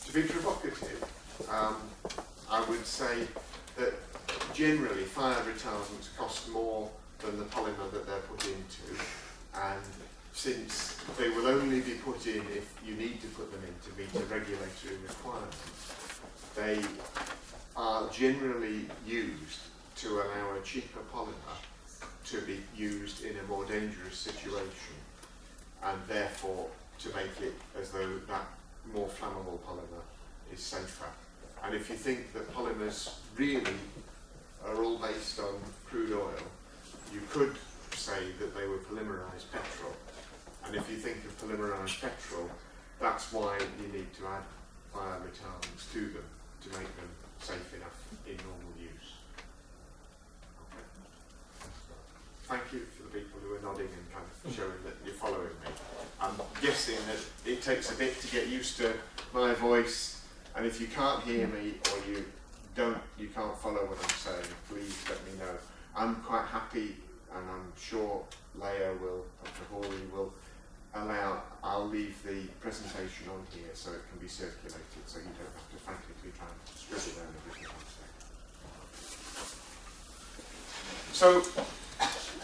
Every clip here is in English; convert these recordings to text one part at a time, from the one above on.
To be provocative, I would say that generally fire retardants cost more than the polymer that they're put into, and since they will only be put in if you need to put them in to meet a regulatory requirement, they are generally used to allow a cheaper polymer to be used in a more dangerous situation, and therefore to make it as though that more flammable polymer is safer. And if you think that polymers really are all based on crude oil, you could say that they were polymerized petrol. And if you think of polymerized petrol, that's why you need to add fire retardants to them to make them safe enough in normal use. Okay. Thank you for the people who are nodding and kind of showing that you're following me. I'm guessing that it takes a bit to get used to my voice, and if you can't hear me or you can't follow what I'm saying, please let me know. I'm quite happy, and I'm sure Leia will, Dr. Hawley will allow, I'll leave the presentation on here so it can be circulated, so you don't have to frantically try and scribble down everything I'm saying. So,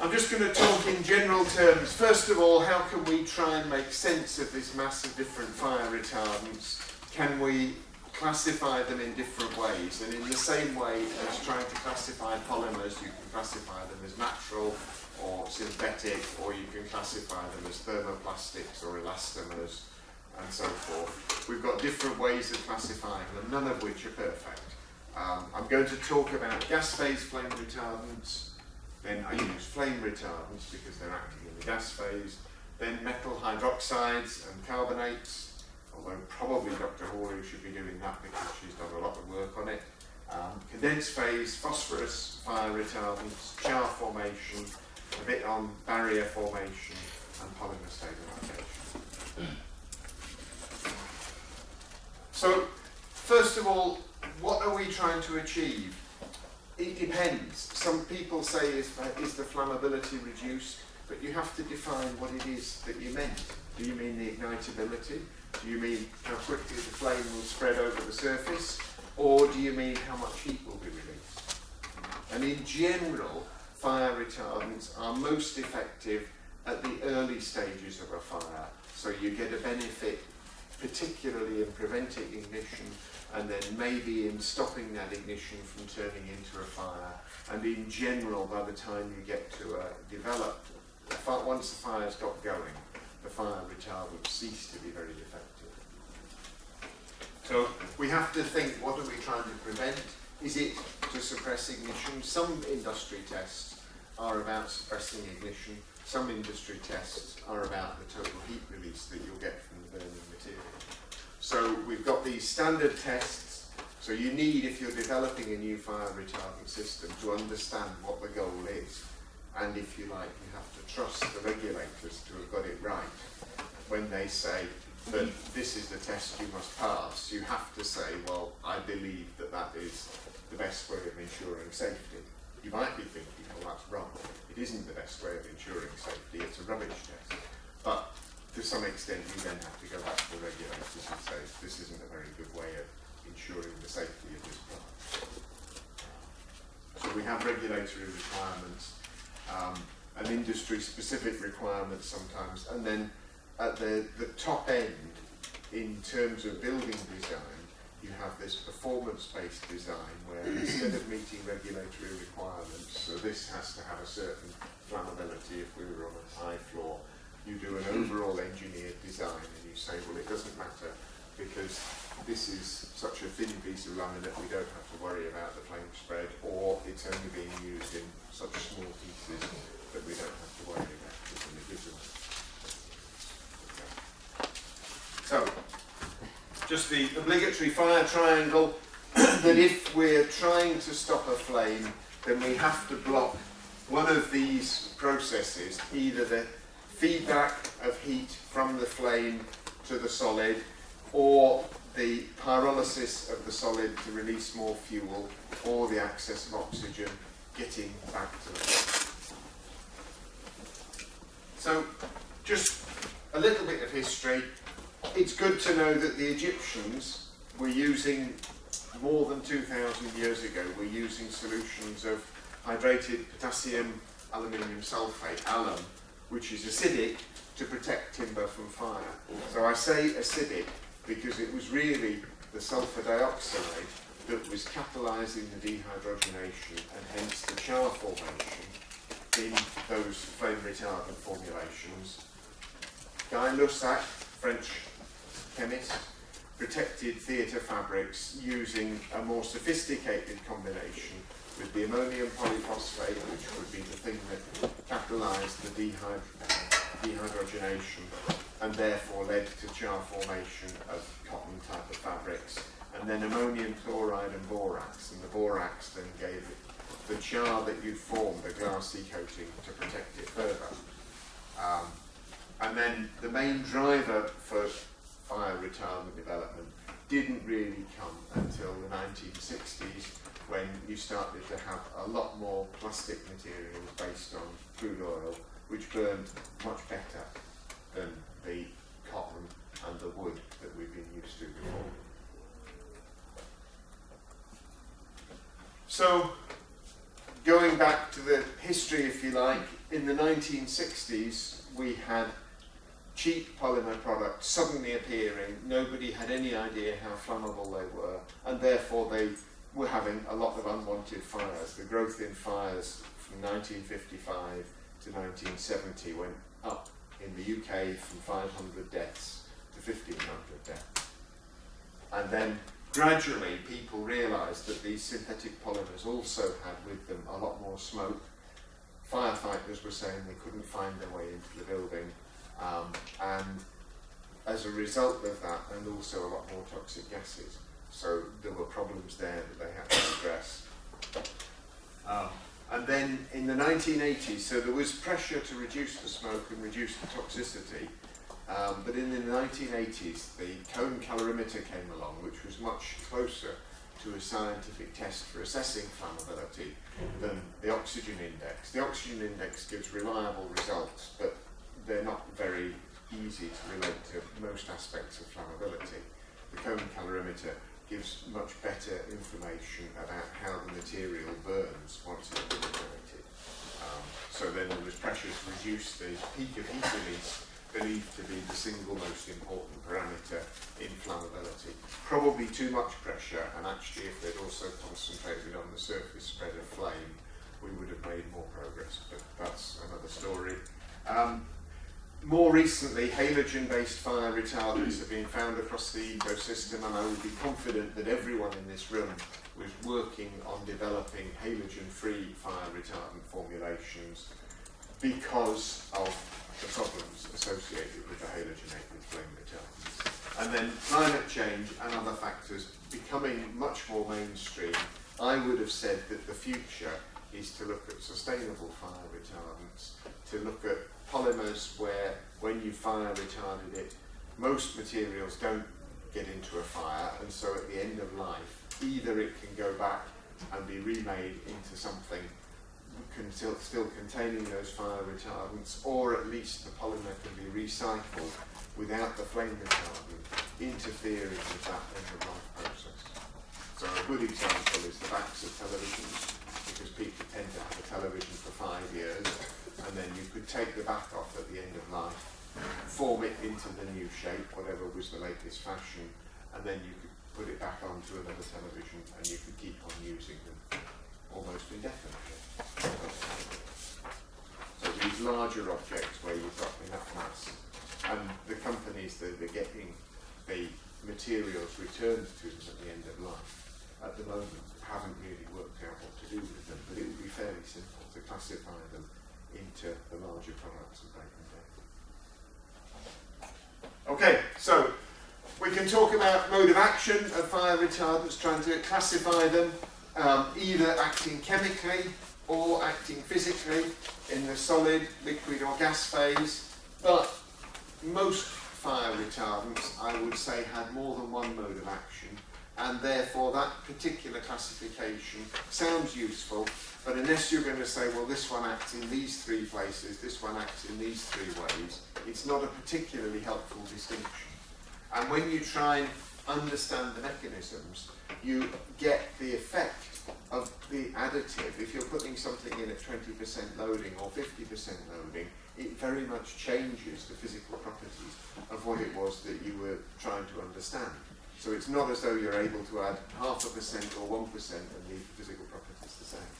I'm just going to talk in general terms. First of all, how can we try and make sense of this mass of different fire retardants? Can we classify them in different ways? And in the same way as trying to classify polymers, you can classify them as natural or synthetic, or you can classify them as thermoplastics or elastomers and so forth. We've got different ways of classifying them, none of which are perfect. I'm going to talk about gas phase flame retardants, then I use flame retardants because they're acting in the gas phase, then metal hydroxides and carbonates, although probably Dr. Hawley should be doing that because she's done a lot of work on it. Condensed phase, phosphorus, fire retardants, char formation, a bit on barrier formation and polymer stabilization. So, first of all, what are we trying to achieve? It depends. Some people say, is the flammability reduced? But you have to define what it is that you meant. Do you mean the ignitability? Do you mean how quickly the flame will spread over the surface? Or do you mean how much heat will be released? And in general, fire retardants are most effective at the early stages of a fire. So you get a benefit particularly in preventing ignition, and then maybe in stopping that ignition from turning into a fire. And in general, by the time you get to a developed, once the fire's got going, the fire retardants cease to be very effective. So we have to think, what are we trying to prevent? Is it to suppress ignition? Some industry tests are about suppressing ignition. Some industry tests are about the total heat release that you'll get from the burning material. So we've got these standard tests. So you need, if you're developing a new fire retardant system, to understand what the goal is. And if you like, you have to trust the regulators to have got it right. When they say that this is the test you must pass, you have to say, well, I believe that that is the best way of ensuring safety. You might be thinking, well, that's wrong. It isn't the best way of ensuring safety, it's a rubbish test. But to some extent, you then have to go back to the regulators and say, this isn't a very good way of ensuring the safety of this product. So we have regulatory requirements, and industry-specific requirements sometimes, and then at the top end, in terms of building design, you have this performance-based design where instead of meeting regulatory requirements, so this has to have a certain flammability if we were on a high floor, you do an overall engineered design and you say, well, it doesn't matter because this is such a thin piece of laminate, we don't have to worry about the flame spread, or it's only being used in such small pieces that we don't have to worry about it in the visual. Okay. So, just the obligatory fire triangle, that if we're trying to stop a flame, then we have to block one of these processes, either the feedback of heat from the flame to the solid, or the pyrolysis of the solid to release more fuel, or the access of oxygen getting back to the flame. So, just a little bit of history. It's good to know that the Egyptians we're using, more than 2,000 years ago, we're using solutions of hydrated potassium aluminium sulfate, alum, which is acidic to protect timber from fire. So I say acidic because it was really the sulfur dioxide that was catalysing the dehydrogenation and hence the char formation in those flame retardant formulations. Guy Lussac, French chemist, protected theatre fabrics using a more sophisticated combination with the ammonium polyphosphate, which would be the thing that catalysed the dehydrogenation and therefore led to char formation of cotton type of fabrics, and then ammonium chloride and borax, and the borax then gave it the char that you formed, the glassy coating, to protect it further. And then the main driver for fire retardant development didn't really come until the 1960s, when you started to have a lot more plastic materials based on crude oil, which burned much better than the cotton and the wood that we've been used to before. So, going back to the history, if you like, in the 1960s we had cheap polymer products suddenly appearing. Nobody had any idea how flammable they were, and therefore they were having a lot of unwanted fires. The growth in fires from 1955 to 1970 went up in the UK from 500 deaths to 1,500 deaths. And then gradually people realised that these synthetic polymers also had with them a lot more smoke. Firefighters were saying they couldn't find their way into the building, and as a result of that, and also a lot more toxic gases. So there were problems there that they had to address. And then in the 1980s, so there was pressure to reduce the smoke and reduce the toxicity, but in the 1980s the cone calorimeter came along, which was much closer to a scientific test for assessing flammability than the oxygen index. The oxygen index gives reliable results, but they're not very easy to relate to most aspects of flammability. The cone calorimeter gives much better information about how the material burns once it's been liberated. So then there was pressure to reduce the peak of heat release, believed to be the single most important parameter in flammability. Probably too much pressure, and actually if they'd also concentrated on the surface spread of flame, we would have made more progress, but that's another story. More recently, halogen-based fire retardants have been found across the ecosystem, and I would be confident that everyone in this room was working on developing halogen-free fire retardant formulations because of the problems associated with the halogenated flame retardants. And then climate change and other factors becoming much more mainstream. I would have said that the future is to look at sustainable fire retardants, to look at polymers where when you fire retarded it, most materials don't get into a fire, and so at the end of life either it can go back and be remade into something still containing those fire retardants, or at least the polymer can be recycled without the flame retardant interfering with that end of life process. So a good example is the backs of televisions, because people tend to have a television for 5 years, and then you could take the back off at the end of life, form it into the new shape, whatever was the latest fashion, and then you could put it back onto another television and you could keep on using them almost indefinitely. So these larger objects where you've got enough mass, and the companies that are getting the materials returned to them at the end of life, at the moment haven't really worked out what to do with them, but it would be fairly simple to classify them into the larger products that they contain. Okay, so we can talk about mode of action of fire retardants, trying to classify them, either acting chemically or acting physically in the solid, liquid or gas phase, but most fire retardants, I would say, had more than one mode of action, and therefore that particular classification sounds useful, but unless you're going to say, well, this one acts in these 3 places, this one acts in these 3 ways, it's not a particularly helpful distinction. And when you try and understand the mechanisms, you get the effect of the additive. If you're putting something in at 20% loading or 50% loading, it very much changes the physical properties of what it was that you were trying to understand. So it's not as though you're able to add 0.5% or 1% and leave the physical properties the same.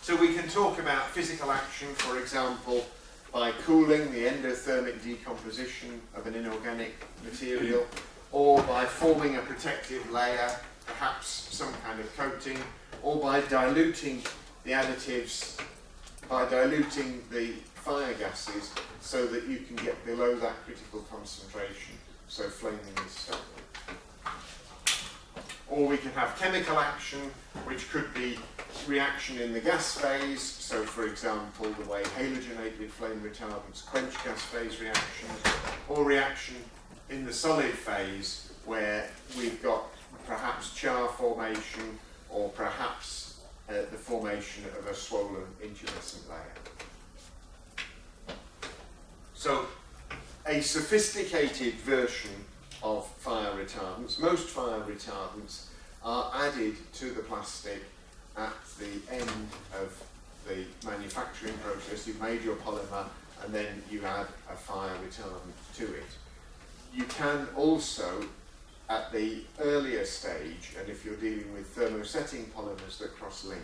So we can talk about physical action, for example, by cooling, the endothermic decomposition of an inorganic material, or by forming a protective layer, perhaps some kind of coating, or by diluting the additives, by diluting the fire gases so that you can get below that critical concentration, so flaming is stopped. Or we can have chemical action, which could be reaction in the gas phase, so for example the way halogenated flame retardants quench gas phase reactions, or reaction in the solid phase where we've got perhaps char formation or perhaps the formation of a swollen intumescent layer. So a sophisticated version of fire retardants, most fire retardants are added to the plastic at the end of the manufacturing process. You've made your polymer and then you add a fire retardant to it. You can also, at the earlier stage, and if you're dealing with thermosetting polymers that cross-link,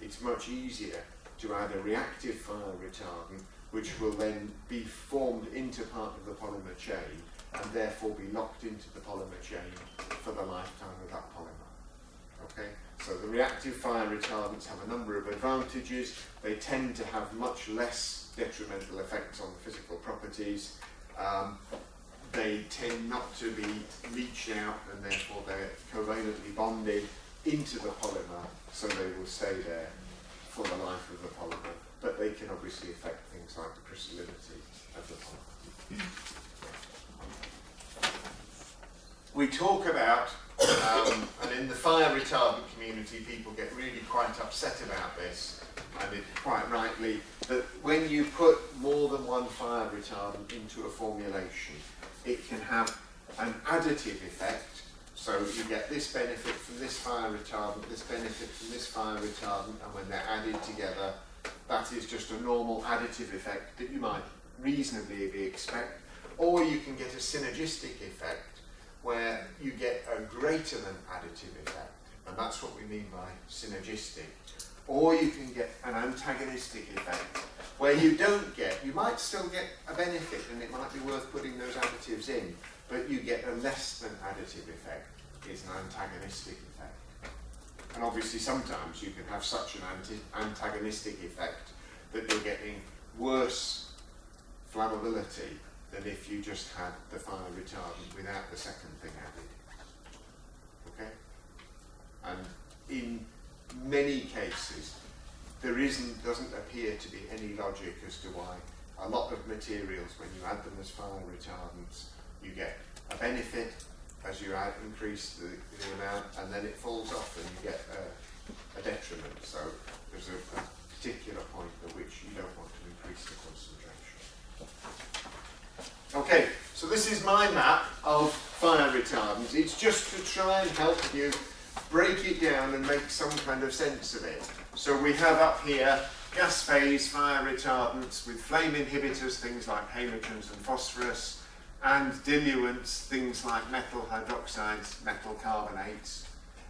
it's much easier to add a reactive fire retardant which will then be formed into part of the polymer chain and therefore be locked into the polymer chain for the lifetime of that polymer. Okay? So the reactive fire retardants have a number of advantages. They tend to have much less detrimental effects on the physical properties. They tend not to be leached out and therefore they're covalently bonded into the polymer, so they will stay there for the life of the polymer. But they can obviously affect things like the crystallinity of the polymer. We talk about, and in the fire retardant community people get really quite upset about this, and it quite rightly, that when you put more than one fire retardant into a formulation, it can have an additive effect. So you get this benefit from this fire retardant, this benefit from this fire retardant, and when they're added together, that is just a normal additive effect that you might reasonably expect. Or you can get a synergistic effect where you get a greater than additive effect, and that's what we mean by synergistic. Or you can get an antagonistic effect where you might still get a benefit and it might be worth putting those additives in, but you get a less than additive effect, is an antagonistic effect. And obviously sometimes you can have such an antagonistic effect that you're getting worse flammability than if you just had the fire retardant without the second thing added. Okay? And in many cases, there doesn't appear to be any logic as to why a lot of materials, when you add them as fire retardants, you get a benefit as you increase the amount, and then it falls off and you get a detriment. So there's a particular point at which you don't want to increase the concentration. Okay, so this is my map of fire retardants. It's just to try and help you break it down and make some kind of sense of it. So we have up here gas phase fire retardants with flame inhibitors, things like halogens and phosphorus, and diluents, things like metal hydroxides, metal carbonates.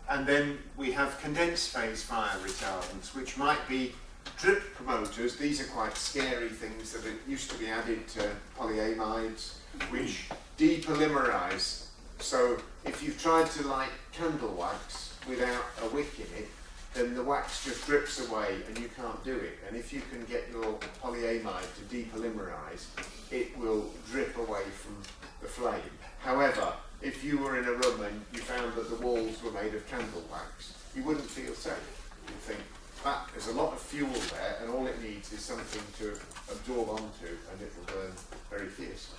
And then we have condensed phase fire retardants, which might be drip promoters. These are quite scary things that used to be added to polyamides, which depolymerize. So if you've tried to light candle wax without a wick in it, then the wax just drips away and you can't do it. And if you can get your polyamide to depolymerize, it will drip away from the flame. However, if you were in a room and you found that the walls were made of candle wax, you wouldn't feel safe. You'd think, there's a lot of fuel there and all it needs is something to absorb onto and it will burn very fiercely.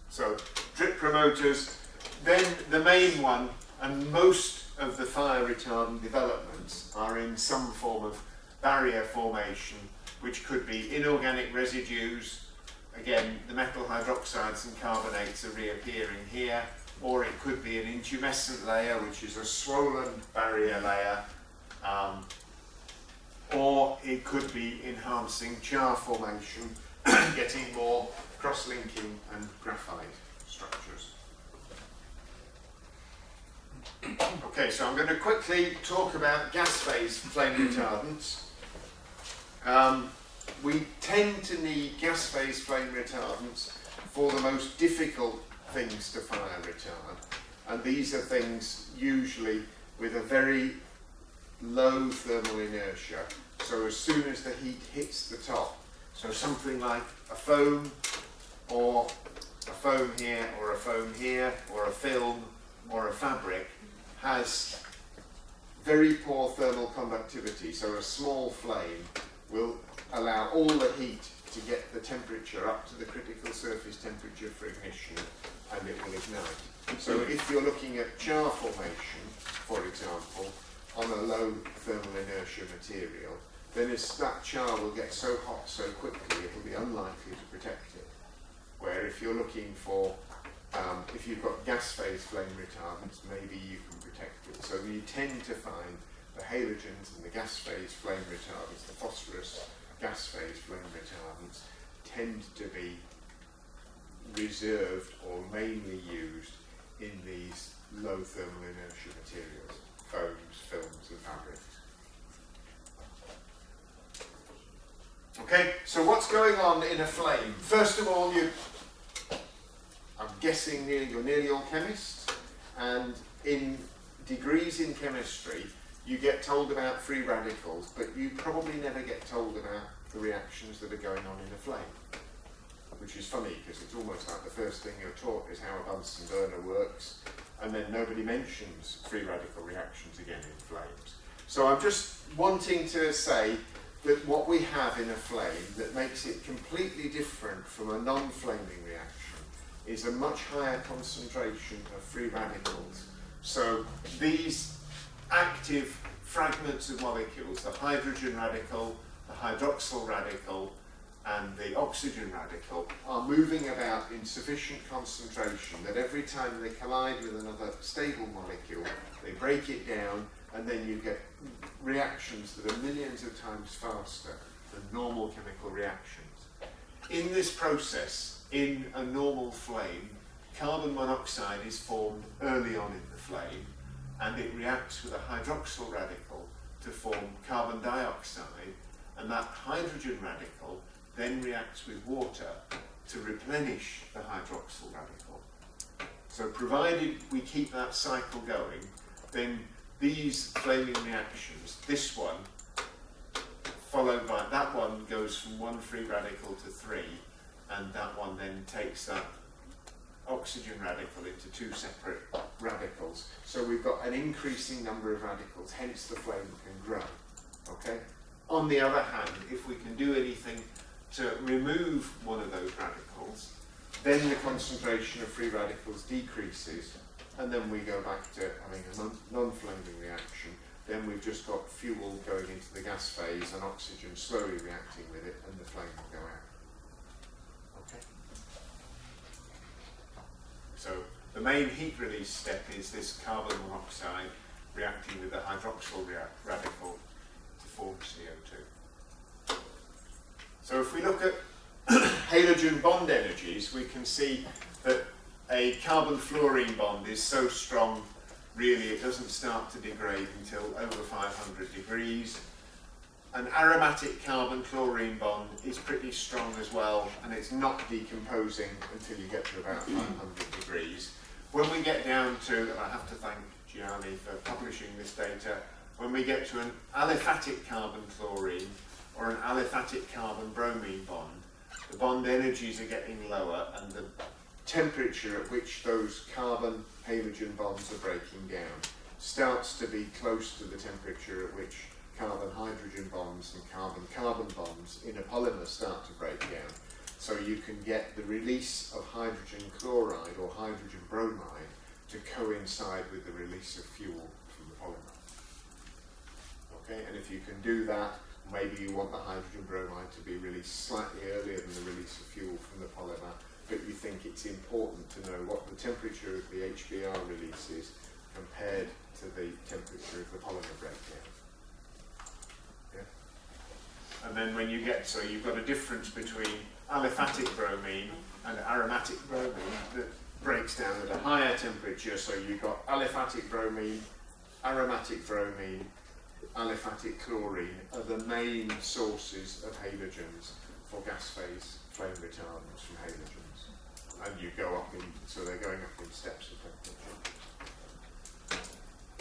So, drip promoters. Then the main one, and most of the fire retardant developments are in some form of barrier formation, which could be inorganic residues, again, the metal hydroxides and carbonates are reappearing here, or it could be an intumescent layer, which is a swollen barrier layer, or it could be enhancing char formation, getting more cross-linking and graphite structures. Okay, so I'm going to quickly talk about gas phase flame retardants. We tend to need gas phase flame retardants for the most difficult things to fire retard, and these are things usually with a very low thermal inertia, so as soon as the heat hits the top, so something like a foam, or a foam here, or a foam here, or a film, or a fabric, has very poor thermal conductivity, so a small flame will allow all the heat to get the temperature up to the critical surface temperature for ignition, and it will ignite. So if you're looking at char formation, for example, on a low thermal inertia material, then that char will get so hot so quickly it will be unlikely to protect it. Where if you're looking for, if you've got gas phase flame retardants, maybe you can protect it. So you tend to find the halogens and the gas phase flame retardants, the phosphorus gas phase flame retardants, tend to be reserved or mainly used in these low thermal inertia materials, foams, films and fabrics. Okay, so what's going on in a flame? First of all, I'm guessing you're nearly all chemists, and in degrees in chemistry, you get told about free radicals, but you probably never get told about the reactions that are going on in a flame. Which is funny, because it's almost like the first thing you're taught is how a Bunsen burner works, and then nobody mentions free radical reactions again in flames. So I'm just wanting to say that what we have in a flame that makes it completely different from a non-flaming reaction is a much higher concentration of free radicals. So these active fragments of molecules, the hydrogen radical, the hydroxyl radical, and the oxygen radical, are moving about in sufficient concentration that every time they collide with another stable molecule, they break it down, and then you get reactions that are millions of times faster than normal chemical reactions. In this process, in a normal flame, carbon monoxide is formed early on in the flame, and it reacts with a hydroxyl radical to form carbon dioxide, and that hydrogen radical then reacts with water to replenish the hydroxyl radical. So provided we keep that cycle going, then these flaming reactions, this one, followed by that one, goes from one free radical to three, and that one then takes that oxygen radical into two separate radicals. So we've got an increasing number of radicals, hence the flame can grow. Okay? On the other hand, if we can do anything to remove one of those radicals, then the concentration of free radicals decreases, and then we go back to having a non-flaming reaction. Then we've just got fuel going into the gas phase and oxygen slowly reacting with it, and the flame will go out. Okay. So the main heat release step is this carbon monoxide reacting with the hydroxyl radical to form CO2. So if we look at halogen bond energies, we can see that a carbon-fluorine bond is so strong, really it doesn't start to degrade until over 500 degrees. An aromatic carbon-chlorine bond is pretty strong as well, and it's not decomposing until you get to about 500 degrees. When we get down to, and I have to thank Gianni for publishing this data, when we get to an aliphatic carbon-chlorine or an aliphatic carbon-bromine bond, the bond energies are getting lower, and the temperature at which those carbon-halogen bonds are breaking down starts to be close to the temperature at which carbon-hydrogen bonds and carbon-carbon bonds in a polymer start to break down. So you can get the release of hydrogen chloride or hydrogen bromide to coincide with the release of fuel from the polymer. Okay, and if you can do that, maybe you want the hydrogen bromide to be released slightly earlier than the release of fuel from the it's important to know what the temperature of the HBr release is compared to the temperature of the polymer breakdown. Yeah? And then when you get, so you've got a difference between aliphatic bromine and aromatic bromine that breaks down at a higher temperature, so you've got aliphatic bromine, aromatic bromine, aliphatic chlorine are the main sources of halogens for gas phase flame retardants from halogens. And you go up in, so they're going up in steps of temperature.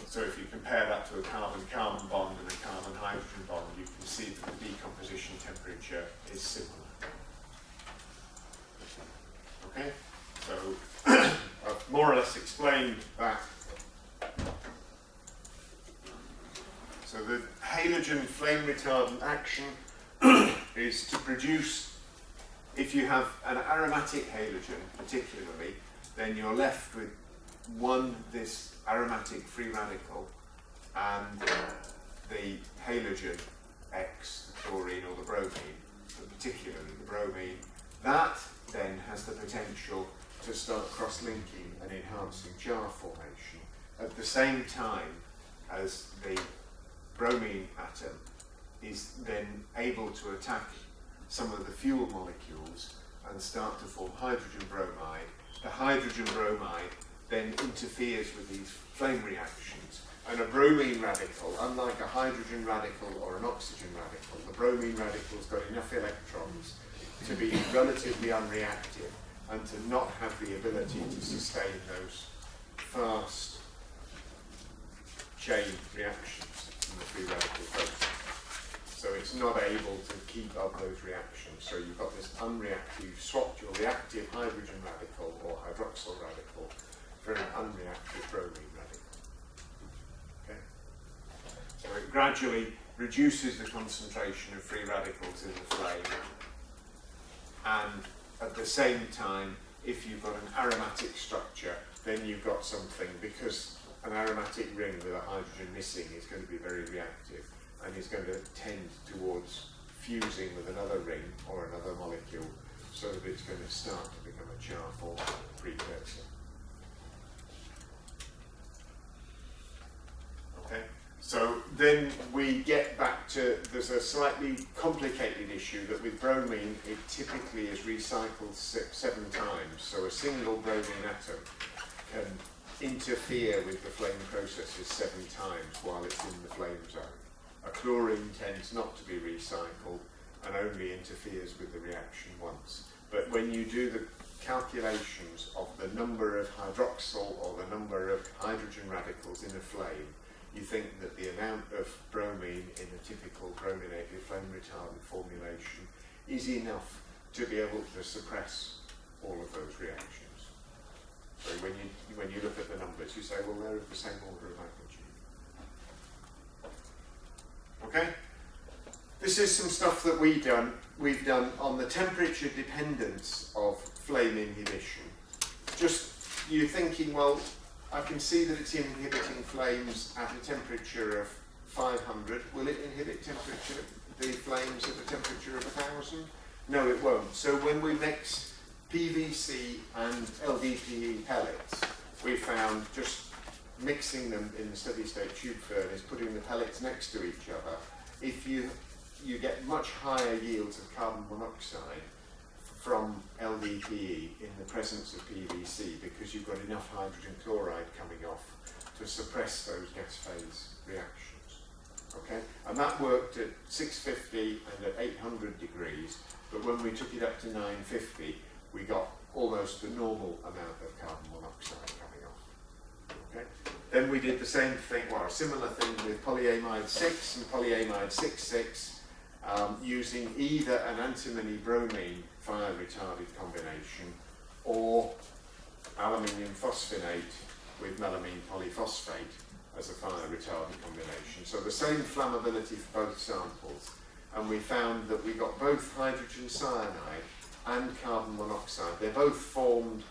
So if you compare that to a carbon-carbon bond and a carbon-hydrogen bond, you can see that the decomposition temperature is similar. Okay, so I've more or less explained that. So the halogen flame retardant action is to produce, if you have an aromatic halogen particularly, then you're left with this aromatic free radical and the halogen X, the chlorine or the bromine, but particularly the bromine. That then has the potential to start cross-linking and enhancing jar formation at the same time as the bromine atom is then able to attack some of the fuel molecules and start to form hydrogen bromide. The hydrogen bromide then interferes with these flame reactions, and a bromine radical, unlike a hydrogen radical or an oxygen radical, the bromine radical's got enough electrons to be relatively unreactive and to not have the ability to sustain those fast chain reactions in the free radical process. So it's not able to keep up those reactions. So you've got this unreactive, you've swapped your reactive hydrogen radical or hydroxyl radical for an unreactive bromine radical. Okay? So it gradually reduces the concentration of free radicals in the flame, and at the same time, if you've got an aromatic structure, then you've got something, because an aromatic ring with a hydrogen missing is going to be very reactive and is going to tend towards fusing with another ring or another molecule, so that it's going to start to become a char-forming precursor. Okay, so then we get back to, there's a slightly complicated issue that with bromine it typically is recycled 7 times, so a single bromine atom can interfere with the flame processes 7 times while it's in the flame zone. A chlorine tends not to be recycled and only interferes with the reaction once. But when you do the calculations of the number of hydroxyl or the number of hydrogen radicals in a flame, you think that the amount of bromine in a typical brominated flame retardant formulation is enough to be able to suppress all of those reactions. So when you look at the numbers, you say, well, they're of the same order of magnitude. Okay? This is some stuff that we've done on the temperature dependence of flame inhibition. Just you're thinking, well, I can see that it's inhibiting flames at a temperature of 500. Will it inhibit the flames at a temperature of 1000? No, it won't. So when we mix PVC and LDPE pellets, we found just mixing them in the steady state tube furnace, putting the pellets next to each other, if you get much higher yields of carbon monoxide from LDPE in the presence of PVC, because you've got enough hydrogen chloride coming off to suppress those gas phase reactions. Okay, and that worked at 650 and at 800 degrees, but when we took it up to 950, we got almost the normal amount of carbon monoxide coming off. Okay, then we did the same thing, well, a similar thing with polyamide 6 and polyamide 6,6, using either an antimony bromine fire retarded combination or aluminium phosphonate with melamine polyphosphate as a fire retardant combination. So the same flammability for both samples, and we found that we got both hydrogen cyanide and carbon monoxide. They're both formed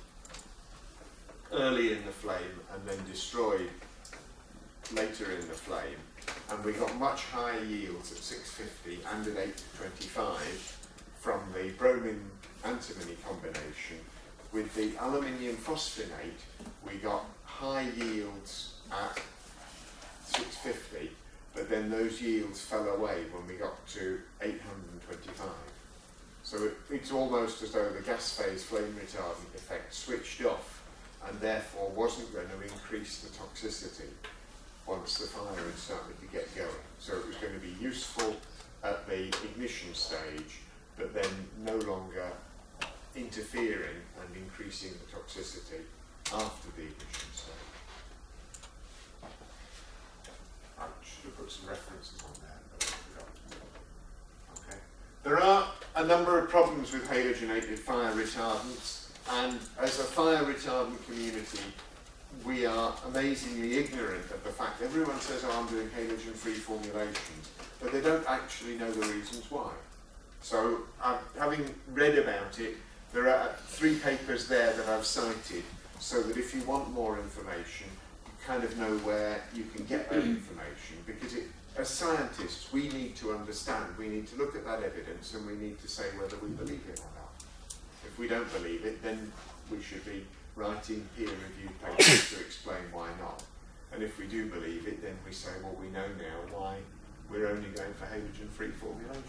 early in the flame and then destroyed later in the flame, and we got much higher yields at 650 and at 825 from the bromine antimony combination with the aluminium phosphonate, we got high yields at 650, but then those yields fell away when we got to 825. So it's almost as though the gas phase flame retardant effect switched off and therefore wasn't going to increase the toxicity once the fire had started to get going. So it was going to be useful at the ignition stage, but then no longer interfering and increasing the toxicity after the ignition stage. I should have put some references on there, but I forgot. Okay. There are a number of problems with halogenated fire retardants, and as a fire retardant community, we are amazingly ignorant of the fact everyone says, oh, I'm doing halogen-free formulations, but they don't actually know the reasons why. So, having read about it, there are 3 papers there that I've cited, so that if you want more information, you kind of know where you can get that information, because as scientists, we need to understand, we need to look at that evidence, and we need to say whether we believe it or not. If we don't believe it, then we should be writing peer-reviewed papers to explain why not. And if we do believe it, then we say, well, we know now why we're only going for halogen-free formulations.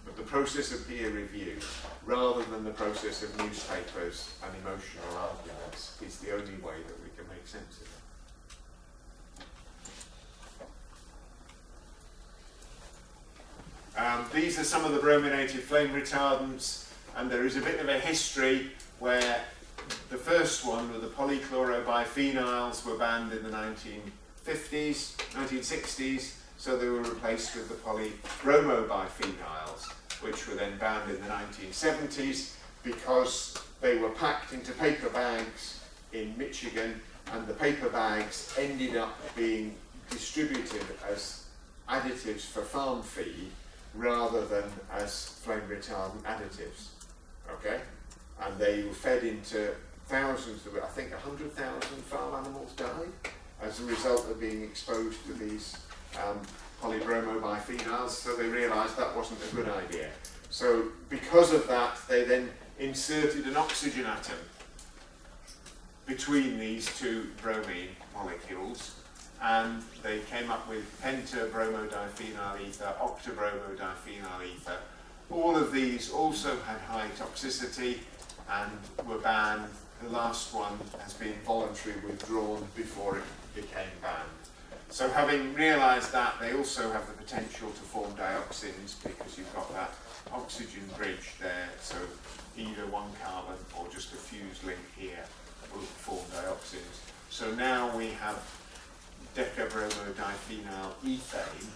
But the process of peer review, rather than the process of newspapers and emotional arguments, is the only way that we can make sense of it. These are some of the brominated flame retardants, and there is a bit of a history where the first one with the polychlorobiphenyls were banned in the 1960s, so they were replaced with the polybromobiphenyls, which were then banned in the 1970s because they were packed into paper bags in Michigan, and the paper bags ended up being distributed as additives for farm feed rather than as flame retardant additives. Okay? And they were fed into thousands of, I think 100,000 farm animals died as a result of being exposed to these polybromobiphenyls, so they realised that wasn't a good idea. So because of that, they then inserted an oxygen atom between these 2 bromine molecules, and they came up with pentabromodiphenyl ether, octabromodiphenyl ether. All of these also had high toxicity and were banned. The last one has been voluntarily withdrawn before it became banned. So having realised that, they also have the potential to form dioxins because you've got that oxygen bridge there, so either one carbon or just a fused link here will form dioxins. So now we have decabromodiphenyl ethane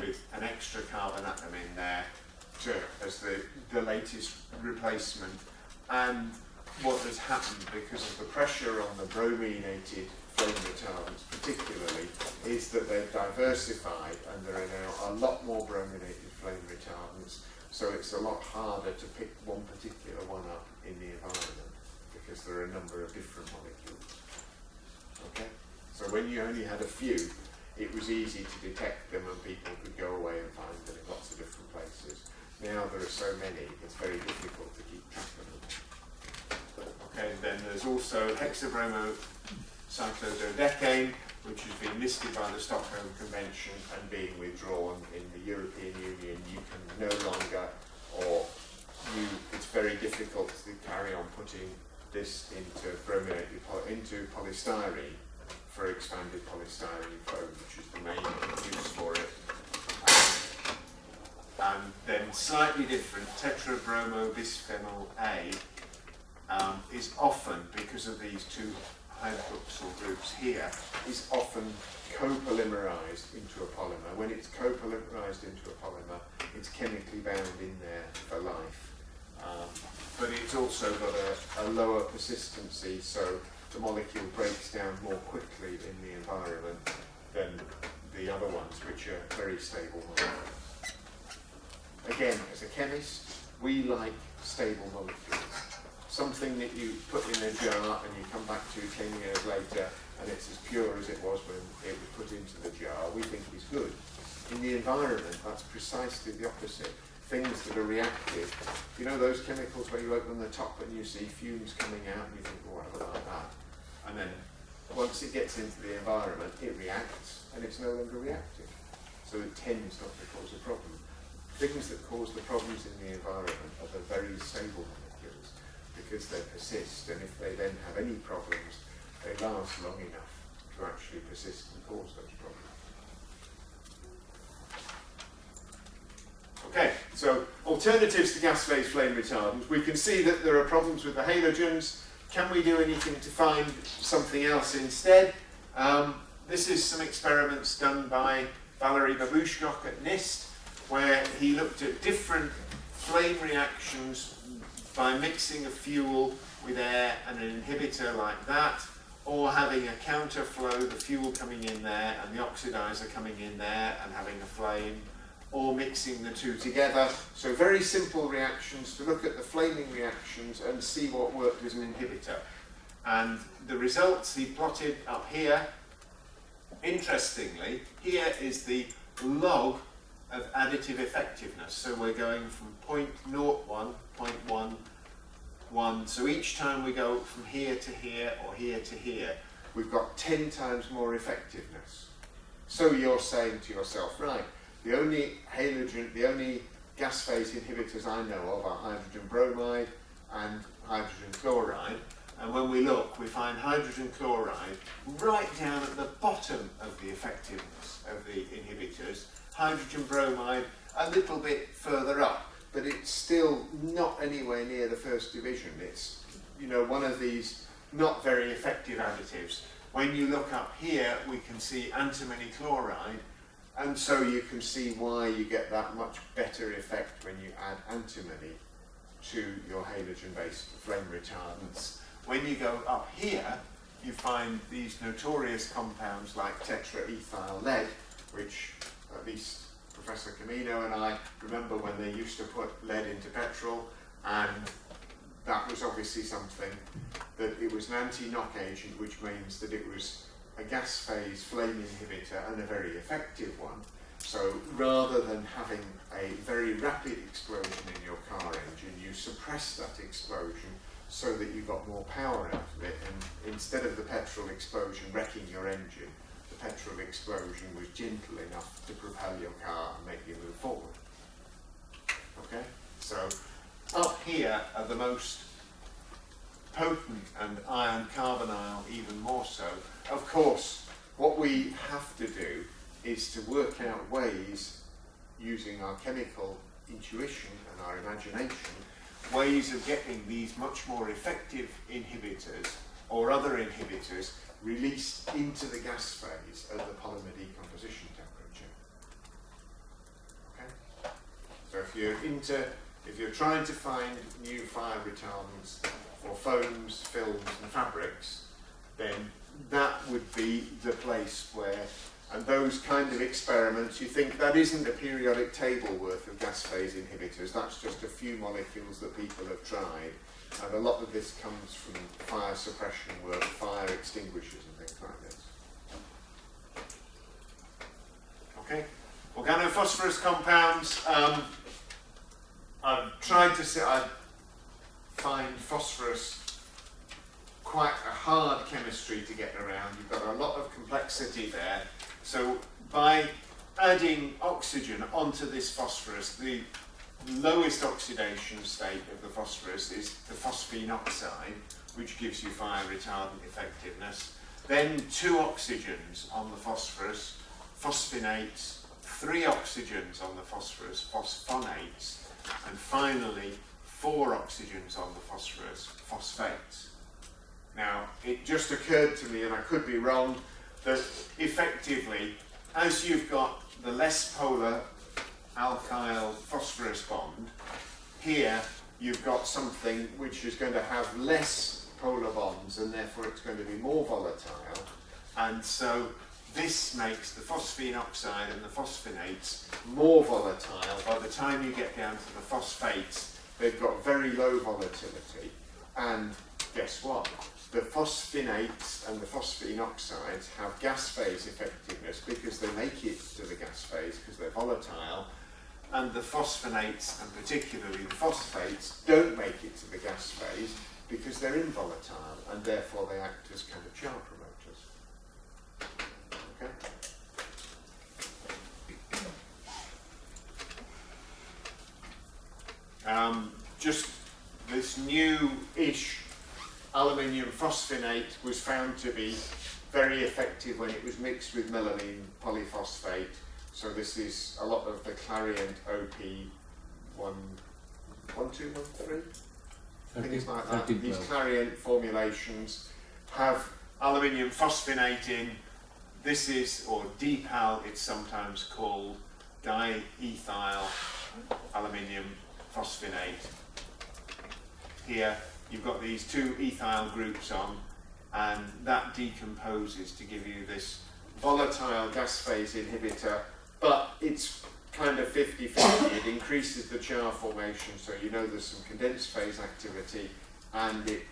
with an extra carbon atom in there as the latest replacement. And what has happened because of the pressure on the brominated flame retardants particularly is that they've diversified, and there are now a lot more brominated flame retardants, so it's a lot harder to pick one particular one up in the environment because there are a number of different molecules. Okay? So when you only had a few, it was easy to detect them and people could go away and find them in lots of different places. Now there are so many, it's very difficult to keep track of them. Okay, then there's also hexabromocyclododecane, which has been listed by the Stockholm Convention and being withdrawn in the European Union. You can no longer, it's very difficult to carry on putting this into polystyrene for expanded polystyrene foam, which is the main use for it. And then slightly different, tetrabromobisphenol A is often, because of these 2 hydroxyl groups here, is often copolymerized into a polymer. When it's copolymerized into a polymer, it's chemically bound in there for life. But it's also got a lower persistency, so the molecule breaks down more quickly in the environment than the other ones, which are very stable molecules. Again, as a chemist, we like stable molecules. Something that you put in a jar and you come back to 10 years later and it's as pure as it was when it was put into the jar, we think is good. In the environment, that's precisely the opposite. things that are reactive. You know those chemicals where you open the top and you see fumes coming out and you think, oh, I don't like that. And then once it gets into the environment, it reacts and it's no longer reactive. So it tends not to cause a problem. Things that cause the problems in the environment are the very stable molecules because they persist, and if they then have any problems, they last long enough to actually persist and cause those problems. Okay, so alternatives to gas phase flame retardants. We can see that there are problems with the halogens. Can we do anything to find something else instead? This is some experiments done by Valery Babushkov at NIST, where he looked at different flame reactions by mixing a fuel with air and an inhibitor like that, or having a counterflow, the fuel coming in there and the oxidizer coming in there and having a flame, or mixing the two together. So very simple reactions to look at the flaming reactions and see what worked as an inhibitor. And the results he plotted up here. Interestingly, here is the log of additive effectiveness. So we're going from 0.01, 0.11. So each time we go from here to here or here to here, we've got 10 times more effectiveness. So you're saying to yourself, right, the only gas phase inhibitors I know of are hydrogen bromide and hydrogen chloride. And when we look, we find hydrogen chloride right down at the bottom of the effectiveness of the inhibitors. Hydrogen bromide a little bit further up, but it's still not anywhere near the first division. It's, you know, one of these not very effective additives. When you look up here, we can see antimony chloride, and so you can see why you get that much better effect when you add antimony to your halogen-based flame retardants. When you go up here, you find these notorious compounds like tetraethyl lead, which at least Professor Camino and I remember when they used to put lead into petrol, and that was obviously something that it was an anti-knock agent, which means that it was a gas phase flame inhibitor and a very effective one. So rather than having a very rapid explosion in your car engine, you suppress that explosion so that you got more power out of it, and instead of the petrol explosion wrecking your engine, the petrol explosion was gentle enough to propel your car and make you move forward. Okay? So up here are the most potent, and iron carbonyl even more so. Of course, what we have to do is to work out ways, using our chemical intuition and our imagination, ways of getting these much more effective inhibitors or other inhibitors released into the gas phase at the polymer decomposition temperature. Okay? So if you're trying to find new fire retardants for foams, films and fabrics, then that would be the place where, and those kind of experiments, you think that isn't a periodic table worth of gas phase inhibitors, that's just a few molecules that people have tried, and a lot of this comes from fire suppression work, fire extinguishers and things like this. Okay, organophosphorus compounds. I've tried to I find phosphorus quite a hard chemistry to get around. You've got a lot of complexity there. So by adding oxygen onto this phosphorus, the lowest oxidation state of the phosphorus is the phosphine oxide, which gives you fire retardant effectiveness. Then 2 oxygens on the phosphorus, phosphonates, 3 oxygens on the phosphorus, phosphonates, and finally 4 oxygens on the phosphorus, phosphates. Now, it just occurred to me, and I could be wrong, that effectively, as you've got the less polar alkyl phosphorus bond, here you've got something which is going to have less polar bonds, and therefore it's going to be more volatile, and so this makes the phosphine oxide and the phosphonates more volatile. By the time you get down to the phosphates, they've got very low volatility, and guess what? The phosphinates and the phosphine oxides have gas phase effectiveness because they make it to the gas phase because they're volatile, and the phosphonates, and particularly the phosphates, don't make it to the gas phase because they're involatile, and therefore they act as kind of char promoters. Okay? Just this new-ish aluminium phosphonate was found to be very effective when it was mixed with melamine polyphosphate. So this is a lot of the Clariant OP1213, things like that. These Clariant formulations have aluminium phosphonate in. This is, or DPAL, it's sometimes called, diethyl aluminium phosphonate. Here you've got these two ethyl groups on, and that decomposes to give you this volatile gas phase inhibitor, but it's kind of 50-50. It increases the char formation, so you know there's some condensed phase activity, and it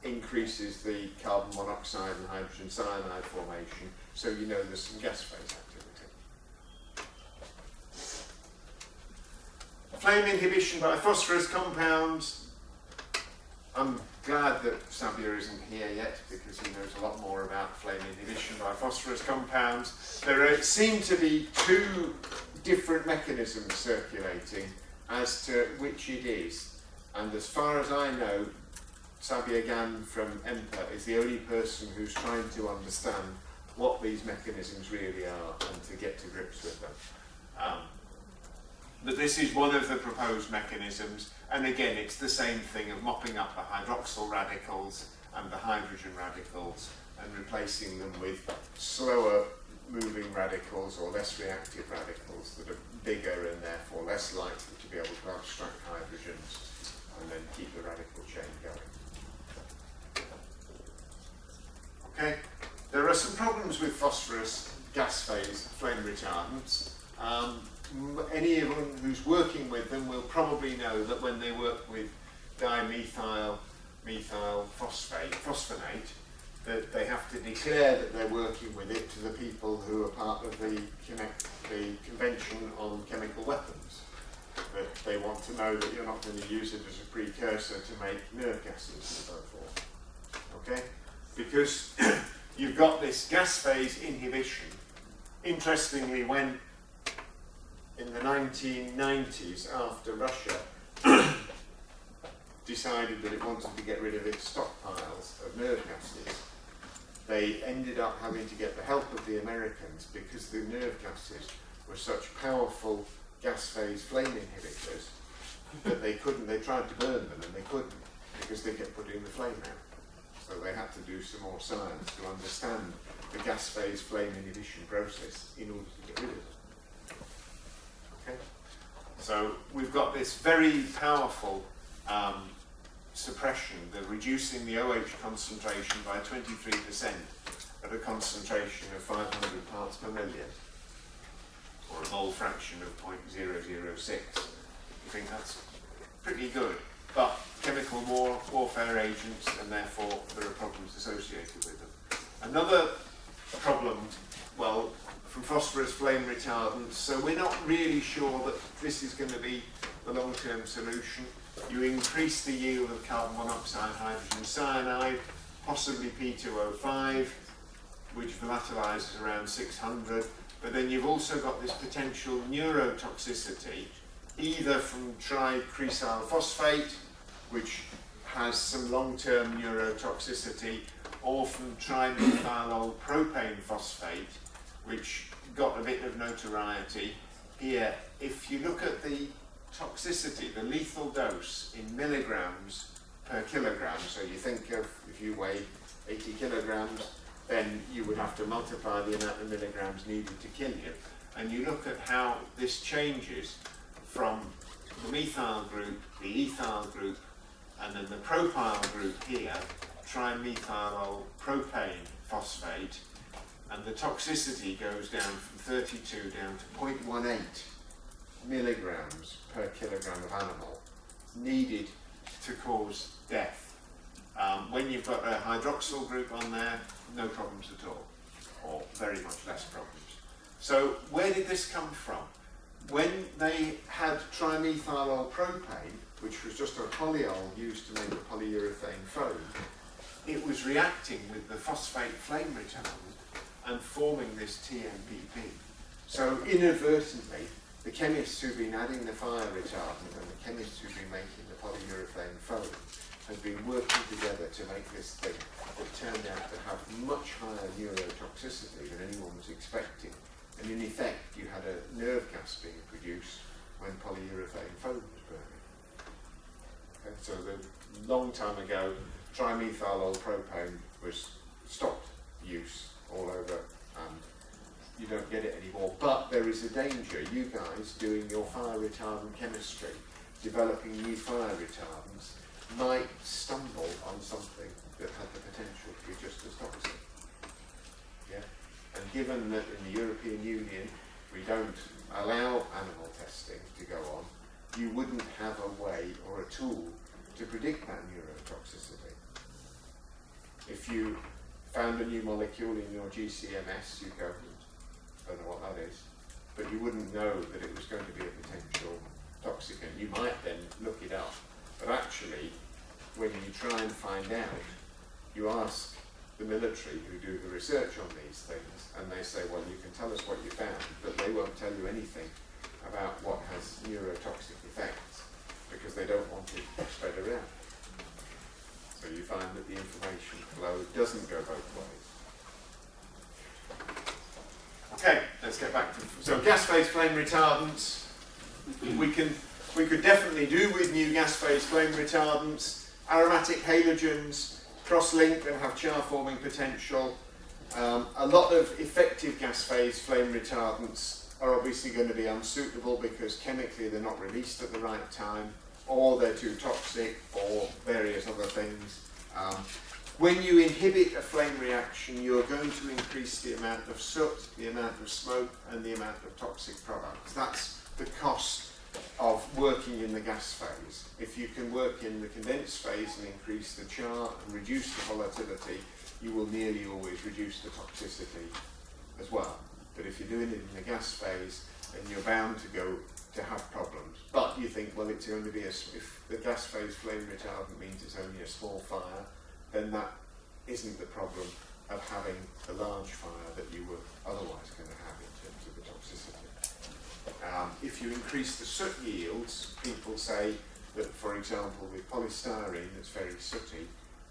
increases the carbon monoxide and hydrogen cyanide formation, so you know there's some gas phase activity. Flame inhibition by phosphorus compounds. I'm glad that Sabia isn't here yet, because he knows a lot more about flame inhibition by phosphorus compounds. There seem to be two different mechanisms circulating as to which it is, and as far as I know, Sabia Gan from EMPA is the only person who's trying to understand what these mechanisms really are and to get to grips with them. But this is one of the proposed mechanisms, and again it's the same thing of mopping up the hydroxyl radicals and the hydrogen radicals and replacing them with slower moving radicals or less reactive radicals that are bigger and therefore less likely to be able to abstract hydrogens and then keep the radical chain going. Okay, there are some problems with phosphorus gas phase flame retardants. Anyone who's working with them will probably know that when they work with dimethyl methyl phosphonate, that they have to declare that they're working with it to the people who are part of the Convention on Chemical Weapons. That they want to know that you're not going to use it as a precursor to make nerve gases and so forth. Okay? Because you've got this gas phase inhibition. Interestingly, when in the 1990s, after Russia decided that it wanted to get rid of its stockpiles of nerve gases, they ended up having to get the help of the Americans because the nerve gases were such powerful gas phase flame inhibitors that they tried to burn them and they couldn't because they kept putting the flame out. So they had to do some more science to understand the gas phase flame inhibition process in order to get rid of them. Okay? So we've got this very powerful suppression, the reducing the OH concentration by 23% at a concentration of 500 parts per million, or a mole fraction of 0.006. I think that's pretty good, but chemical warfare agents, and therefore there are problems associated with them. Another problem, well, from phosphorus flame retardants, so we're not really sure that this is going to be the long-term solution. You increase the yield of carbon monoxide, hydrogen cyanide, possibly P2O5, which volatilizes around 600, but then you've also got this potential neurotoxicity, either from tricresyl phosphate, which has some long-term neurotoxicity, or from trimethylol propane phosphate, which got a bit of notoriety. Here, if you look at the toxicity, the lethal dose in milligrams per kilogram, so you think of if you weigh 80 kilograms, then you would have to multiply the amount of milligrams needed to kill you. And you look at how this changes from the methyl group, the ethyl group, and then the propyl group here, trimethylol propane phosphate, and the toxicity goes down from 32 down to 0.18 milligrams per kilogram of animal needed to cause death. When you've got a hydroxyl group on there, no problems at all, or very much less problems. So where did this come from? when they had trimethylol propane, which was just a polyol used to make the polyurethane foam, it was reacting with the phosphate flame retardant and forming this TMPP. So inadvertently, the chemists who've been adding the fire retardant and the chemists who've been making the polyurethane foam have been working together to make this thing that turned out to have much higher neurotoxicity than anyone was expecting. And in effect, you had a nerve gas being produced when polyurethane foam was burning. Okay, so a long time ago, trimethylol propane was stopped use all over, and you don't get it anymore. But there is a danger. You guys doing your fire retardant chemistry, developing new fire retardants, might stumble on something that had the potential to be just as toxic. Yeah? And given that in the European Union we don't allow animal testing to go on, you wouldn't have a way or a tool to predict that neurotoxicity. If you found a new molecule in your GCMS, you'd go, don't know what that is, but you wouldn't know that it was going to be a potential toxicant. You might then look it up, but actually, when you try and find out, you ask the military who do the research on these things, and they say, well, you can tell us what you found, but they won't tell you anything about what has neurotoxic effects, because they don't want it spread around. So you find that the information flow doesn't go both ways. Okay, let's get back to, so gas phase flame retardants. We could definitely do with new gas phase flame retardants. Aromatic halogens cross-link and have char-forming potential. A lot of effective gas phase flame retardants are obviously going to be unsuitable because chemically they're not released at the right time, or they're too toxic, or various other things. When you inhibit a flame reaction, you're going to increase the amount of soot, the amount of smoke, and the amount of toxic products. That's the cost of working in the gas phase. If you can work in the condensed phase and increase the char and reduce the volatility, you will nearly always reduce the toxicity as well. But if you're doing it in the gas phase, then you're bound to have problems. But you think, well, it's going to be if the gas phase flame retardant means it's only a small fire, then that isn't the problem of having the large fire that you were otherwise going to have in terms of the toxicity. If you increase the soot yields, people say that, for example, with polystyrene that's very sooty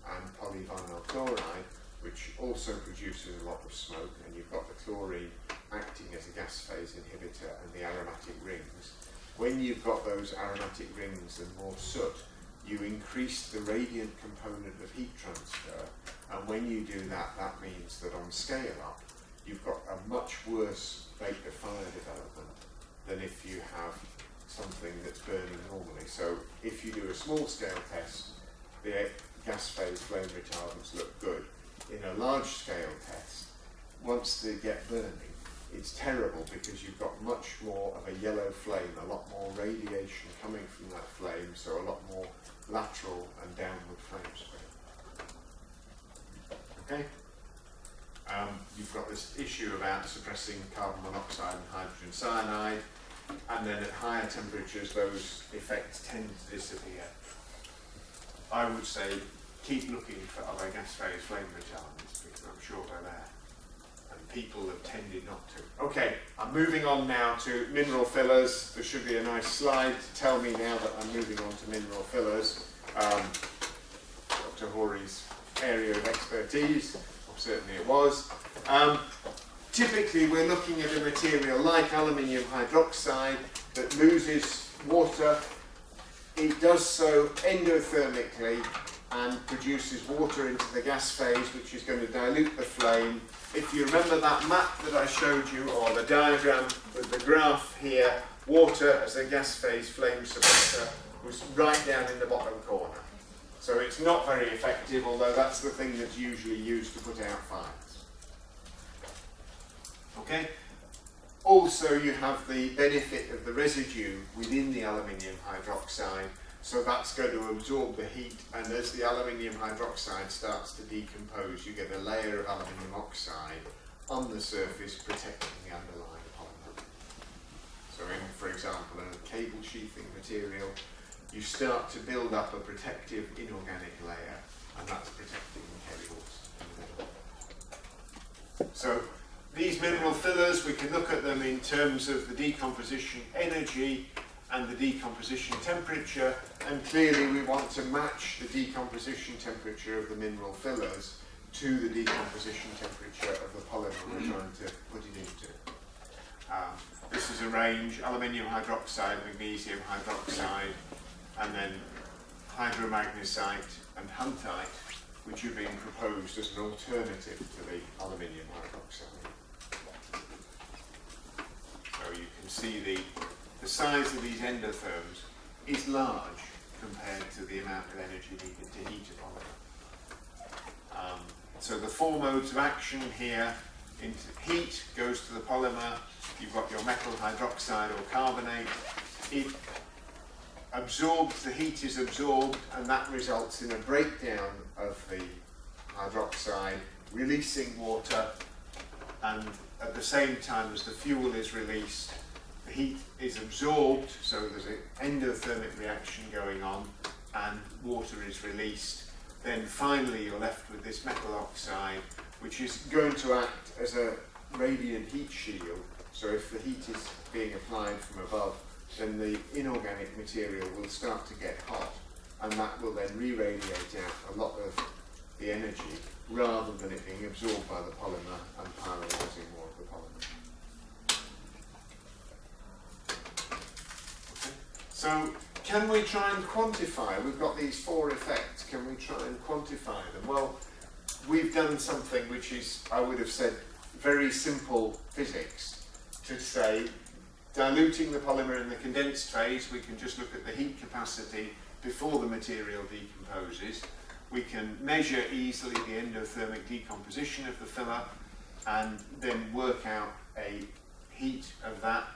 and polyvinyl chloride, which also produces a lot of smoke, and you've got the chlorine acting as a gas phase inhibitor and the aromatic rings, when you've got those aromatic rings and more soot, you increase the radiant component of heat transfer, and when you do that, that means that on scale up, you've got a much worse rate of fire development than if you have something that's burning normally. So if you do a small scale test, the gas phase flame retardants look good. In a large scale test, once they get burning, it's terrible because you've got much more of a yellow flame, a lot more radiation coming from that flame, so a lot more lateral and downward flame spread. Okay? You've got this issue about suppressing carbon monoxide and hydrogen cyanide, and then at higher temperatures those effects tend to disappear. I would say keep looking for other gas phase flame retardants because I'm sure they're there. And people have tended not to. Okay, I'm moving on now to mineral fillers. There should be a nice slide to tell me now that I'm moving on to mineral fillers. Dr. Horry's area of expertise, or certainly it was. Typically we're looking at a material like aluminium hydroxide that loses water. It does so endothermically and produces water into the gas phase, which is going to dilute the flame. If you remember that map that I showed you, or the diagram with the graph here, water as a gas phase flame suppressor was right down in the bottom corner. So it's not very effective, although that's the thing that's usually used to put out fires. Okay? Also, you have the benefit of the residue within the aluminium hydroxide, so that's going to absorb the heat, and as the aluminium hydroxide starts to decompose, you get a layer of aluminium oxide on the surface protecting the underlying polymer. So in, for example, a cable sheathing material, you start to build up a protective inorganic layer, and that's protecting the cables in the middle. So these mineral fillers, we can look at them in terms of the decomposition energy and the decomposition temperature, and clearly we want to match the decomposition temperature of the mineral fillers to the decomposition temperature of the polymer we're trying to put it into. This is a range: aluminium hydroxide, magnesium hydroxide, and then hydromagnesite and huntite, which are being proposed as an alternative to the aluminium hydroxide. So you can see the size of these endotherms is large compared to the amount of energy needed to heat a polymer. So the four modes of action here: into heat goes to the polymer, you've got your metal hydroxide or carbonate, it absorbs, the heat is absorbed, and that results in a breakdown of the hydroxide, releasing water, and at the same time as the fuel is released, the heat is absorbed, so there's an endothermic reaction going on, and water is released. Then finally you're left with this metal oxide, which is going to act as a radiant heat shield. So if the heat is being applied from above, then the inorganic material will start to get hot, and that will then re-radiate out a lot of the energy, rather than it being absorbed by the polymer and pyrolyzing more of the polymer. Okay. So can we try and quantify? We've got these four effects. Can we try and quantify them? Well, we've done something which is, I would have said, very simple physics, to say, diluting the polymer in the condensed phase, we can just look at the heat capacity before the material decomposes. We can measure easily the endothermic decomposition of the filler, and then work out a heat of that.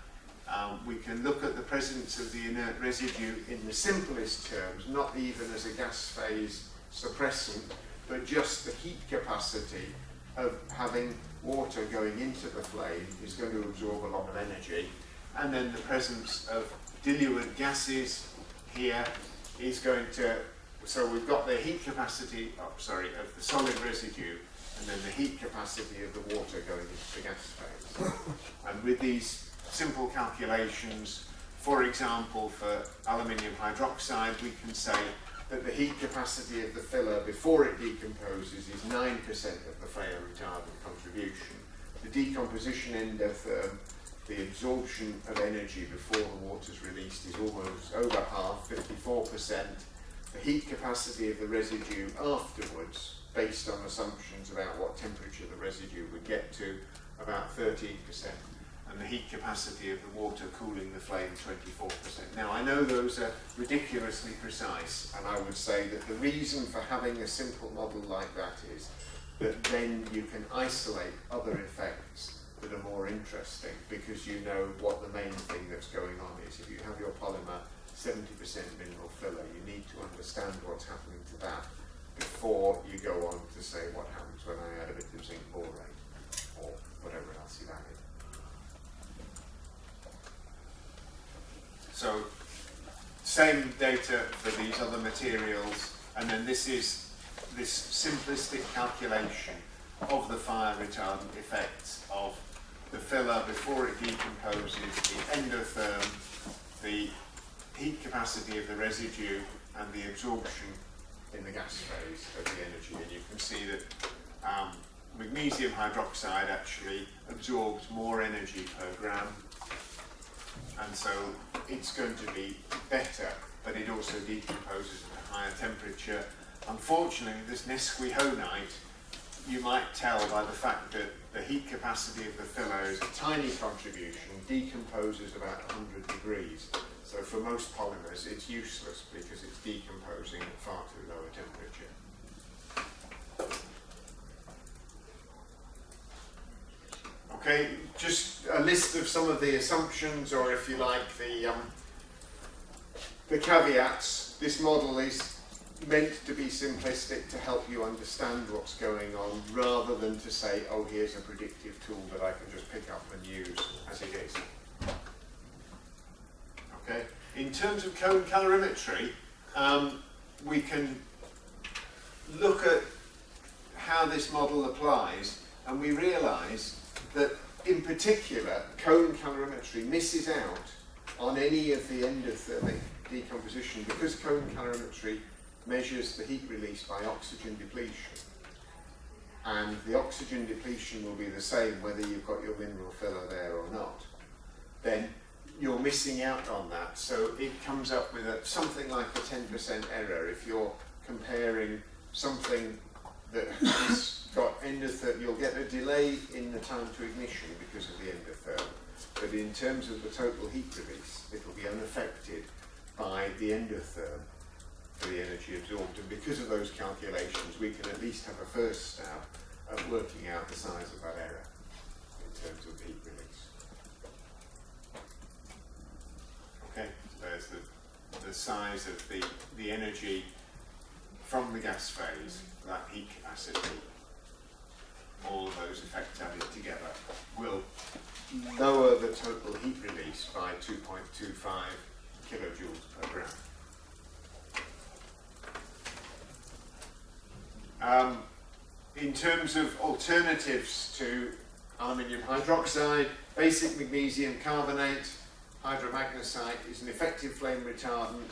We can look at the presence of the inert residue in the simplest terms, not even as a gas phase suppressant, but just the heat capacity of having water going into the flame is going to absorb a lot of energy. And then the presence of diluent gases here is going to, so we've got the heat capacity, of the solid residue, and then the heat capacity of the water going into the gas phase. And with these simple calculations, for example, for aluminium hydroxide, we can say that the heat capacity of the filler before it decomposes is 9% of the flame retardant contribution. The decomposition endotherm, the absorption of energy before the water is released, is almost over half, 54%. The heat capacity of the residue afterwards, based on assumptions about what temperature the residue would get to, about 13%. And the heat capacity of the water cooling the flame, 24%. Now, I know those are ridiculously precise, and I would say that the reason for having a simple model like that is that then you can isolate other effects that are more interesting, because you know what the main thing that's going on is. If you have your polymer 70% mineral filler, you need to understand what's happening to that before you go on to say what happens when I add a bit of zinc borate, or whatever else you've added. So, same data for these other materials, and then this is this simplistic calculation of the fire retardant effects of the filler before it decomposes, the endotherm, the heat capacity of the residue, and the absorption in the gas phase of the energy. And you can see that magnesium hydroxide actually absorbs more energy per gram, and so it's going to be better, but it also decomposes at a higher temperature. Unfortunately, this nesquihonite, you might tell by the fact that the heat capacity of the filler is a tiny contribution, decomposes about 100 degrees. So for most polymers, it's useless because it's decomposing at far too low a temperature. Okay, just a list of some of the assumptions, or if you like, the caveats. This model is meant to be simplistic to help you understand what's going on, rather than to say, oh, here's a predictive tool that I can just pick up and use as it is. Okay. In terms of cone calorimetry, we can look at how this model applies, and we realise that in particular cone calorimetry misses out on any of the endothermic decomposition, because cone calorimetry measures the heat release by oxygen depletion, and the oxygen depletion will be the same whether you've got your mineral filler there or not. Then you're missing out on that, so it comes up with something like a 10% error if you're comparing something that has got endotherm. You'll get a delay in the time to ignition because of the endotherm, but in terms of the total heat release, it will be unaffected by the endotherm for the energy absorbed, and because of those calculations we can at least have a first stab at working out the size of that error in terms of the heat release. Okay, so there's the size of the energy from the gas phase, that heat capacity. All of those effects added together will lower the total heat release by 2.25 kilojoules per gram. In terms of alternatives to aluminium hydroxide, basic magnesium carbonate, hydromagnesite is an effective flame retardant,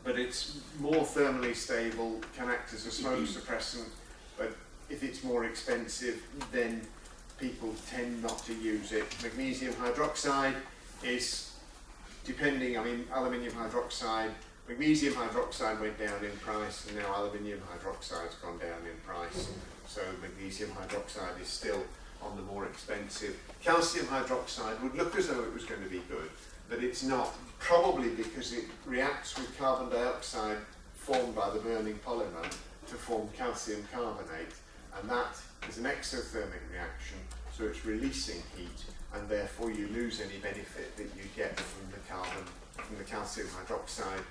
but it's more thermally stable, can act as a smoke suppressant, but if it's more expensive then people tend not to use it. Magnesium hydroxide is, depending, I mean, aluminium hydroxide, magnesium hydroxide went down in price, and now aluminium hydroxide's gone down in price, so magnesium hydroxide is still on the more expensive. Calcium hydroxide would look as though it was going to be good, but it's not, probably because it reacts with carbon dioxide formed by the burning polymer to form calcium carbonate, and that is an exothermic reaction, so it's releasing heat, and therefore you lose any benefit that you get from the calcium hydroxide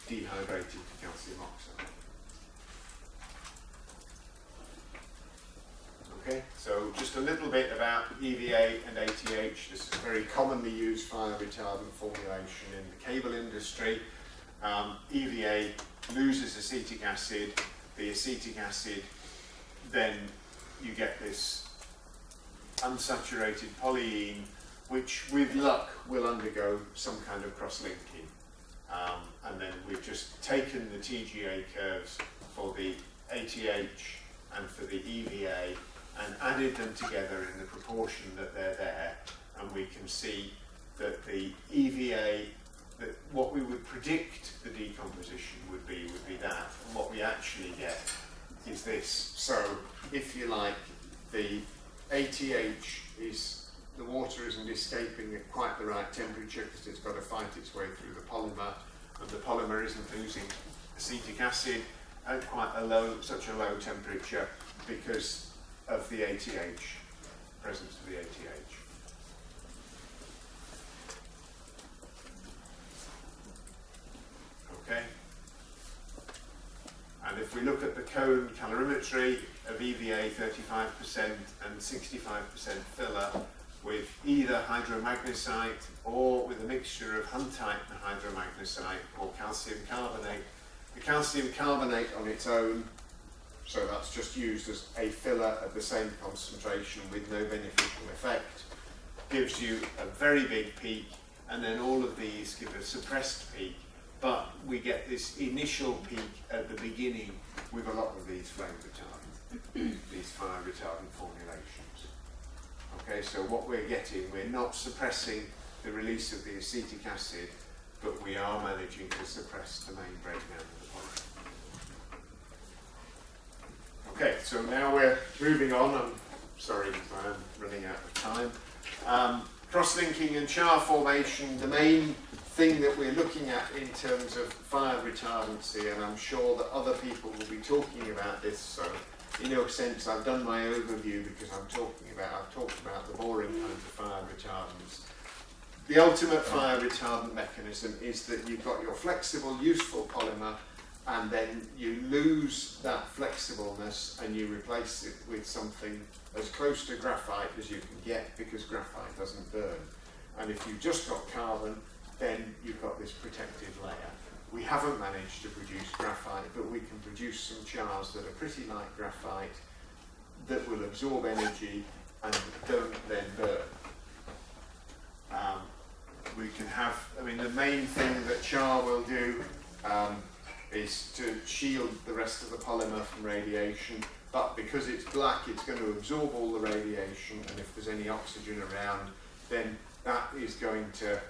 dehydrated to calcium oxide. Okay, so just a little bit about EVA and ATH. This is a very commonly used fire retardant formulation in the cable industry. EVA loses acetic acid. The acetic acid, then you get this unsaturated polyene, which with luck will undergo some kind of cross-linking. And then we've just taken the TGA curves for the ATH and for the EVA and added them together in the proportion that they're there, and we can see that the EVA, that what we would predict the decomposition would be that, and what we actually get is this. So if you like, the ATH is, the water isn't escaping at quite the right temperature because it's got to fight its way through the polymer, and the polymer isn't losing acetic acid at quite a low, such a low temperature because of the ATH, presence of the ATH. Okay. And if we look at the cone calorimetry of EVA 35% and 65% filler with either hydromagnesite or with a mixture of huntite and hydromagnesite or calcium carbonate, the calcium carbonate on its own, so that's just used as a filler at the same concentration with no beneficial effect, gives you a very big peak, and then all of these give a suppressed peak, but we get this initial peak at the beginning with a lot of these flame retardant, these fire retardant formulations. Okay, so what we're getting, we're not suppressing the release of the acetic acid, but we are managing to suppress the main breakdown of the polymer. Okay, so now we're moving on. I'm sorry, I'm running out of time. Cross-linking and char formation, the main thing that we're looking at in terms of fire retardancy, and I'm sure that other people will be talking about this, so in a sense I've done my overview because I've talked about the boring kinds of fire retardants. The ultimate fire retardant mechanism is that you've got your flexible, useful polymer, and then you lose that flexibleness and you replace it with something as close to graphite as you can get, because graphite doesn't burn. and if you've just got carbon, then you've got this protective layer. We haven't managed to produce graphite, but we can produce some chars that are pretty like graphite, that will absorb energy and don't then burn. We can have, I mean, the main thing that char will do is to shield the rest of the polymer from radiation, but because it's black, it's going to absorb all the radiation, and if there's any oxygen around, then that is going to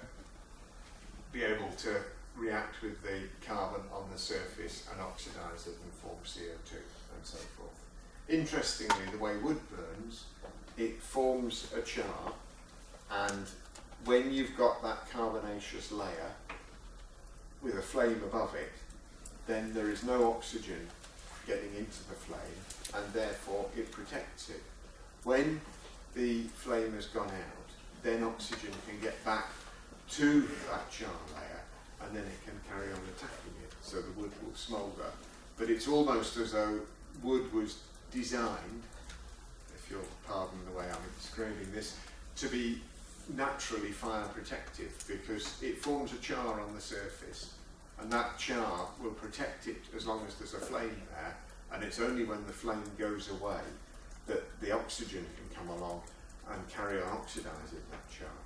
be able to react with the carbon on the surface and oxidize it and form CO2 and so forth. Interestingly, the way wood burns, it forms a char, and when you've got that carbonaceous layer with a flame above it, then there is no oxygen getting into the flame, and therefore it protects it. When the flame has gone out, then oxygen can get back to that char layer, and then it can carry on attacking it, so the wood will smoulder. But it's almost as though wood was designed, if you'll pardon the way I'm describing this, to be naturally fire protective, because it forms a char on the surface, and that char will protect it as long as there's a flame there, and it's only when the flame goes away that the oxygen can come along and carry on oxidising that char.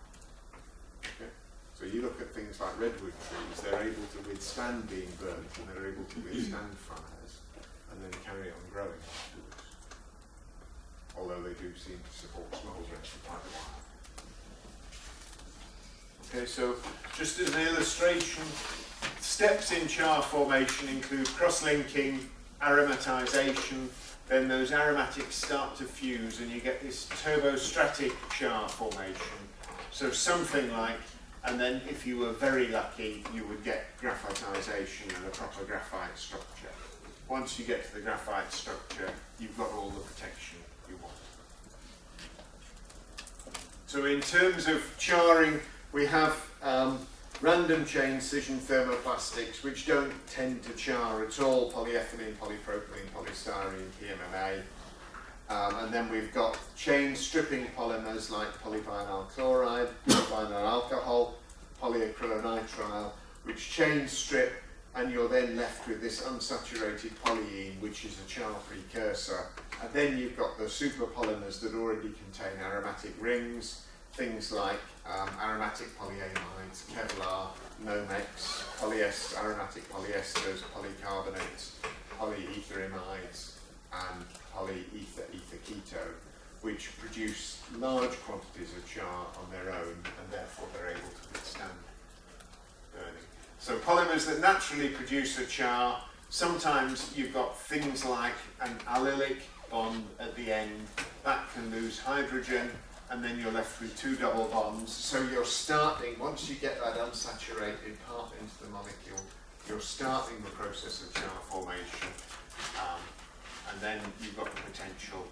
Okay? So you look at things like redwood trees, they're able to withstand being burnt, and they're able to withstand fires, and then carry on growing afterwards. Although they do seem to support smouldering for quite a while. Okay, so just as an illustration, steps in char formation include cross-linking, aromatization, then those aromatics start to fuse and you get this turbostratic char formation. So something like, and then if you were very lucky, you would get graphitization and a proper graphite structure. Once you get to the graphite structure, you've got all the protection you want. So in terms of charring, we have random chain scission thermoplastics, which don't tend to char at all: polyethylene, polypropylene, polystyrene, PMMA. And then we've got chain stripping polymers like polyvinyl chloride, polyvinyl alcohol, polyacrylonitrile, which chain strip, and you're then left with this unsaturated polyene, which is a char precursor. And then you've got the superpolymers that already contain aromatic rings, things like aromatic polyamides, Kevlar, Nomex, aromatic polyesters, polycarbonates, polyetherimides, and polyether ketone, which produce large quantities of char on their own, and therefore they're able to withstand burning. So polymers that naturally produce a char, sometimes you've got things like an allylic bond at the end, that can lose hydrogen, and then you're left with two double bonds. So you're starting, once you get that unsaturated part into the molecule, you're starting the process of char formation, and then you've got the potential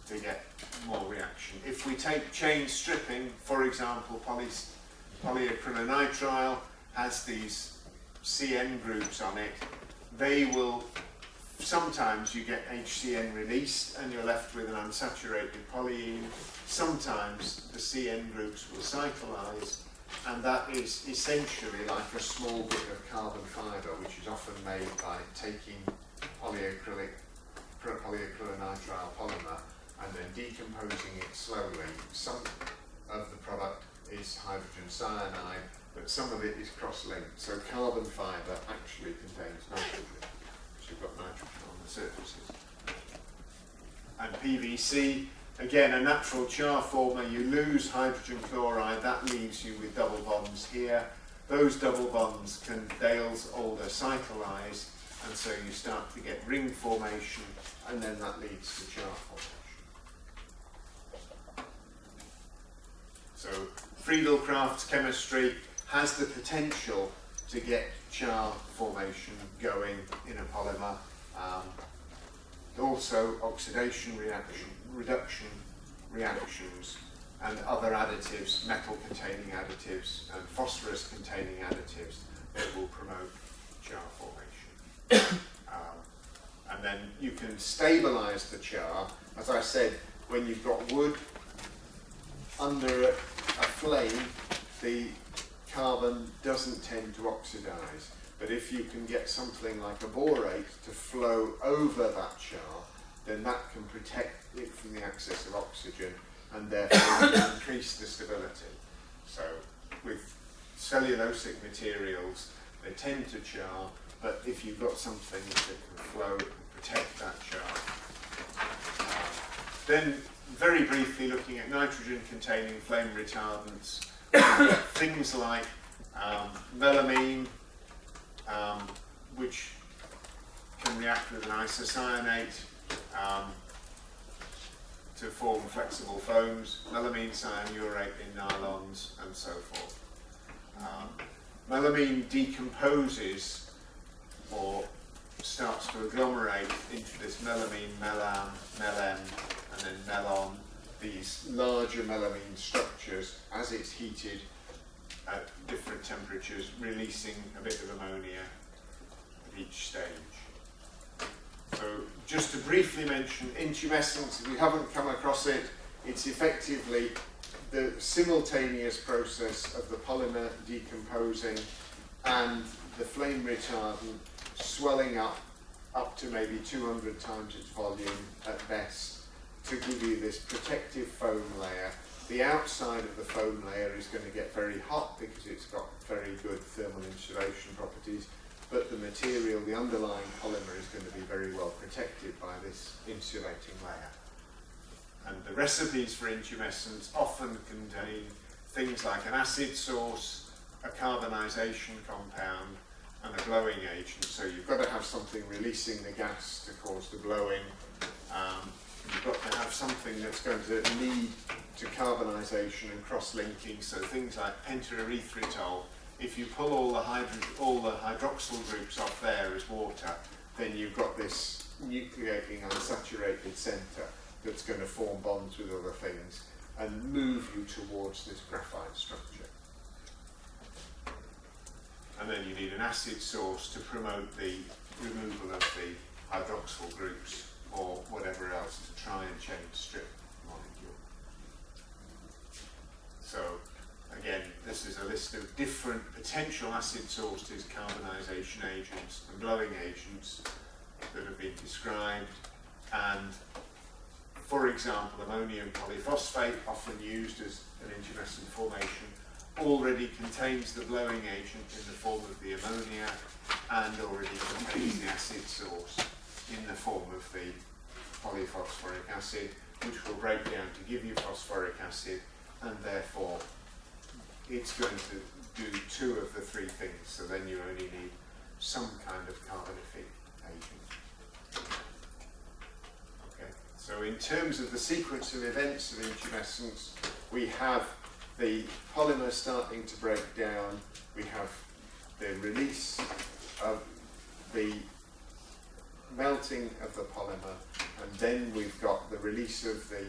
to get more reaction. If we take chain stripping, for example, polyacrylonitrile has these CN groups on it. They will, sometimes you get HCN released and you're left with an unsaturated polyene. Sometimes the CN groups will cyclize, and that is essentially like a small bit of carbon fibre, which is often made by taking polyacrylonitrile polymer and then decomposing it slowly. Some of the product is hydrogen cyanide, but some of it is cross-linked. So carbon fibre actually contains nitrogen, because you've got nitrogen on the surfaces. And PVC, again, a natural char former. You lose hydrogen chloride, that leaves you with double bonds here. Those double bonds can Dales-Alder cyclize, and so you start to get ring formation, and then that leads to char formation. So Friedel-Crafts chemistry has the potential to get char formation going in a polymer. Also oxidation reduction reactions and other additives, metal-containing additives and phosphorus-containing additives that will promote char formation. And then you can stabilize the char. As I said, when you've got wood under a flame, the carbon doesn't tend to oxidise. But if you can get something like a borate to flow over that char, then that can protect it from the access of oxygen and therefore increase the stability. So with cellulosic materials, they tend to char, but if you've got something that can flow and protect that char. Then very briefly looking at nitrogen containing flame retardants, things like melamine, which can react with an isocyanate to form flexible foams, melamine cyanurate in nylons, and so forth. Melamine decomposes or starts to agglomerate into this melamine, melam, melem, and then melon, these larger melamine structures as it's heated at different temperatures, releasing a bit of ammonia at each stage. So just to briefly mention intumescence, if you haven't come across it, it's effectively the simultaneous process of the polymer decomposing and the flame retardant swelling up to maybe 200 times its volume at best to give you this protective foam layer. The outside of the foam layer is going to get very hot because it's got very good thermal insulation properties, but the material, the underlying polymer, is going to be very well protected by this insulating layer. And the recipes for intumescence often contain things like an acid source, a carbonisation compound, and a blowing agent. So you've got to have something releasing the gas to cause the blowing. You've got to have something that's going to lead to carbonisation and cross-linking. So things like pentaerythritol. If you pull all the hydroxyl groups off there as water, then you've got this nucleating unsaturated centre that's going to form bonds with other things and move you towards this graphite structure. And then you need an acid source to promote the removal of the hydroxyl groups or whatever else to try and change the strip molecule. So again, this is a list of different potential acid sources, carbonisation agents and blowing agents that have been described. And for example, ammonium polyphosphate, often used as an intumescent formation, already contains the blowing agent in the form of the ammonia and already contains the acid source in the form of the polyphosphoric acid, which will break down to give you phosphoric acid, and therefore it's going to do two of the three things, so then you only need some kind of carbonific agent. Okay. So in terms of the sequence of events of intumescence, we have the polymer starting to break down, we have the release of the melting of the polymer, and then we've got the release of the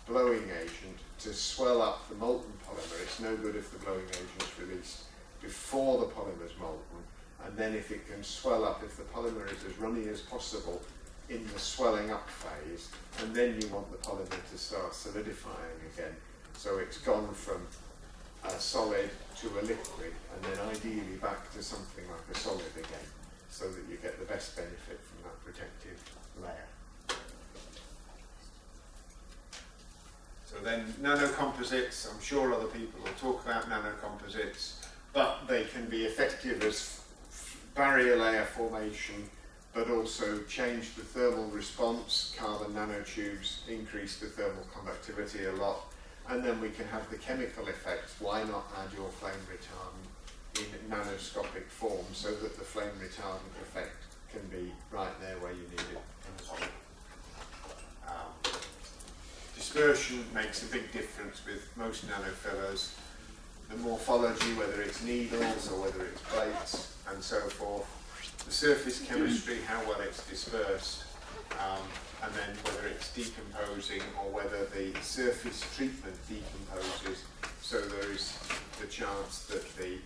blowing agent to swell up the molten polymer. It's no good if the blowing agent is released before the polymer is molten, and then if it can swell up, if the polymer is as runny as possible in the swelling up phase, and then you want the polymer to start solidifying again. So it's gone from a solid to a liquid, and then ideally back to something like a solid again, so that you get the best benefit from that protective layer. So then nanocomposites, I'm sure other people will talk about nanocomposites, but they can be effective as barrier layer formation, but also change the thermal response. Carbon nanotubes increase the thermal conductivity a lot. And then we can have the chemical effects. Why not add your flame retardant in nanoscopic form so that the flame retardant effect can be right there where you need it as well. Dispersion makes a big difference with most nanofillers. The morphology, whether it's needles or whether it's plates and so forth. The surface chemistry, how well it's dispersed. And then whether it's decomposing or whether the surface treatment decomposes, so there is the chance that the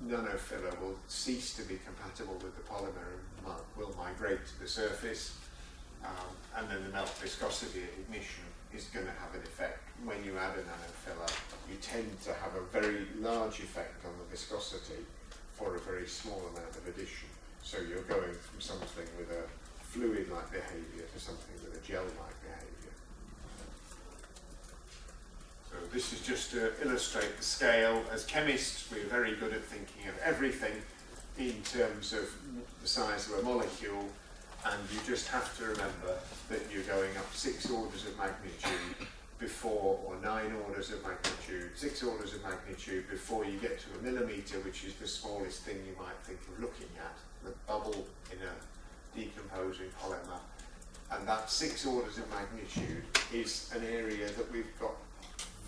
nanofiller will cease to be compatible with the polymer and will migrate to the surface. and then the melt viscosity at ignition is going to have an effect. When you add a nanofiller, you tend to have a very large effect on the viscosity for a very small amount of addition. So you're going from something with a fluid-like behaviour to something with a gel-like behaviour. So this is just to illustrate the scale. As chemists, we're very good at thinking of everything in terms of the size of a molecule, and you just have to remember that you're going up 6 orders of magnitude before, or 9 orders of magnitude, 6 orders of magnitude before you get to a millimetre, which is the smallest thing you might think of looking at, the bubble in a decomposing polymer. And that 6 orders of magnitude is an area that we've got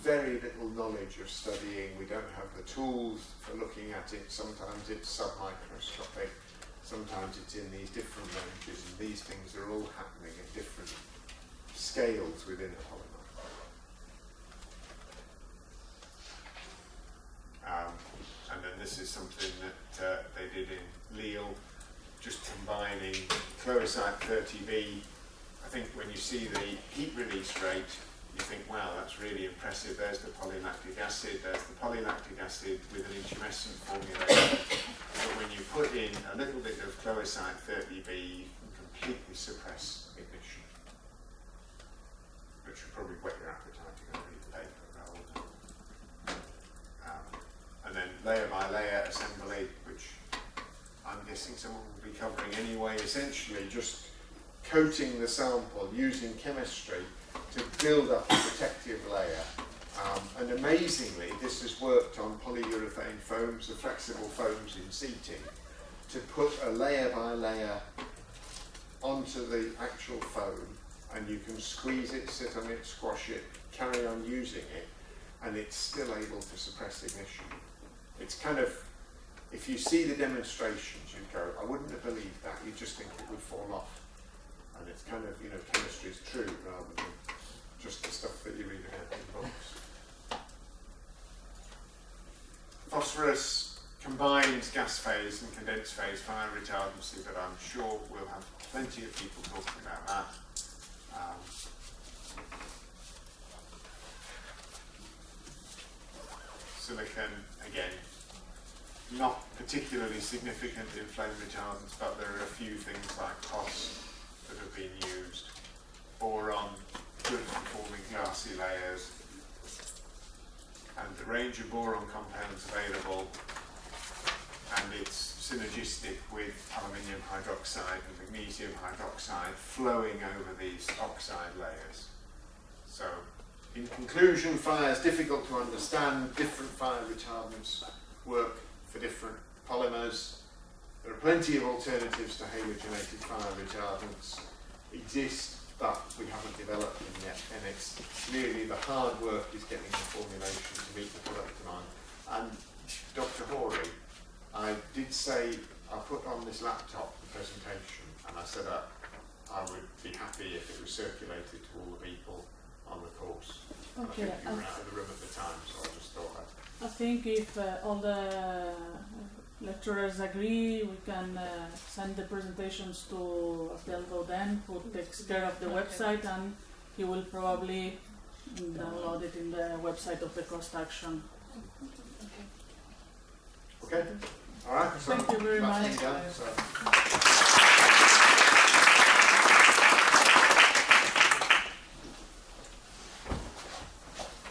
very little knowledge of studying. We don't have the tools for looking at it. Sometimes it's submicroscopic, sometimes it's in these different ranges, and these things are all happening at different scales within a polymer. And then this is something that they did in Lille, just combining chlorosite 30B. I think when you see the heat release rate, you think, wow, that's really impressive. There's the polylactic acid, there's the polylactic acid with an intumescent formulation. But when you put in a little bit of chlorosite 30B, you can completely suppress ignition. Which should probably whet your appetite to go and read the paper about all that. And then layer by layer assembly, which I'm guessing someone will be covering anyway, essentially just coating the sample using chemistry to build up a protective layer. And amazingly, this has worked on polyurethane foams, the flexible foams in seating, to put a layer by layer onto the actual foam, and you can squeeze it, sit on it, squash it, carry on using it, and it's still able to suppress ignition. It's kind of, if you see the demonstrations, you go, I wouldn't have believed that, you just think it would fall off. And it's kind of, you know, chemistry is true rather than just the stuff that you read about in books. Phosphorus combines gas phase and condensed phase fire retardancy, but I'm sure we'll have plenty of people talking about that. Silicon, again, not particularly significant in flame retardants, but there are a few things like POS that have been used. Boron, good performing glassy layers, and the range of boron compounds available, and it's synergistic with aluminium hydroxide and magnesium hydroxide flowing over these oxide layers. So, in conclusion, fire is difficult to understand. Different fire retardants work for different polymers. There are plenty of alternatives to halogenated fire retardants exist, but we haven't developed them yet, and it's really the hard work is getting the formulation to meet the product demand. And Dr. Horry, I did say I put on this laptop the presentation, and I said I would be happy if it was circulated to all the people on the course. Okay. I think you were out of the room at the time, so I just thought I think if all the lecturers agree, we can send the presentations to Abdelgo then, who takes care of the website, and he will probably download it in the website of the Cost Action. Okay. All right. So Thank you very that's much. me done, so.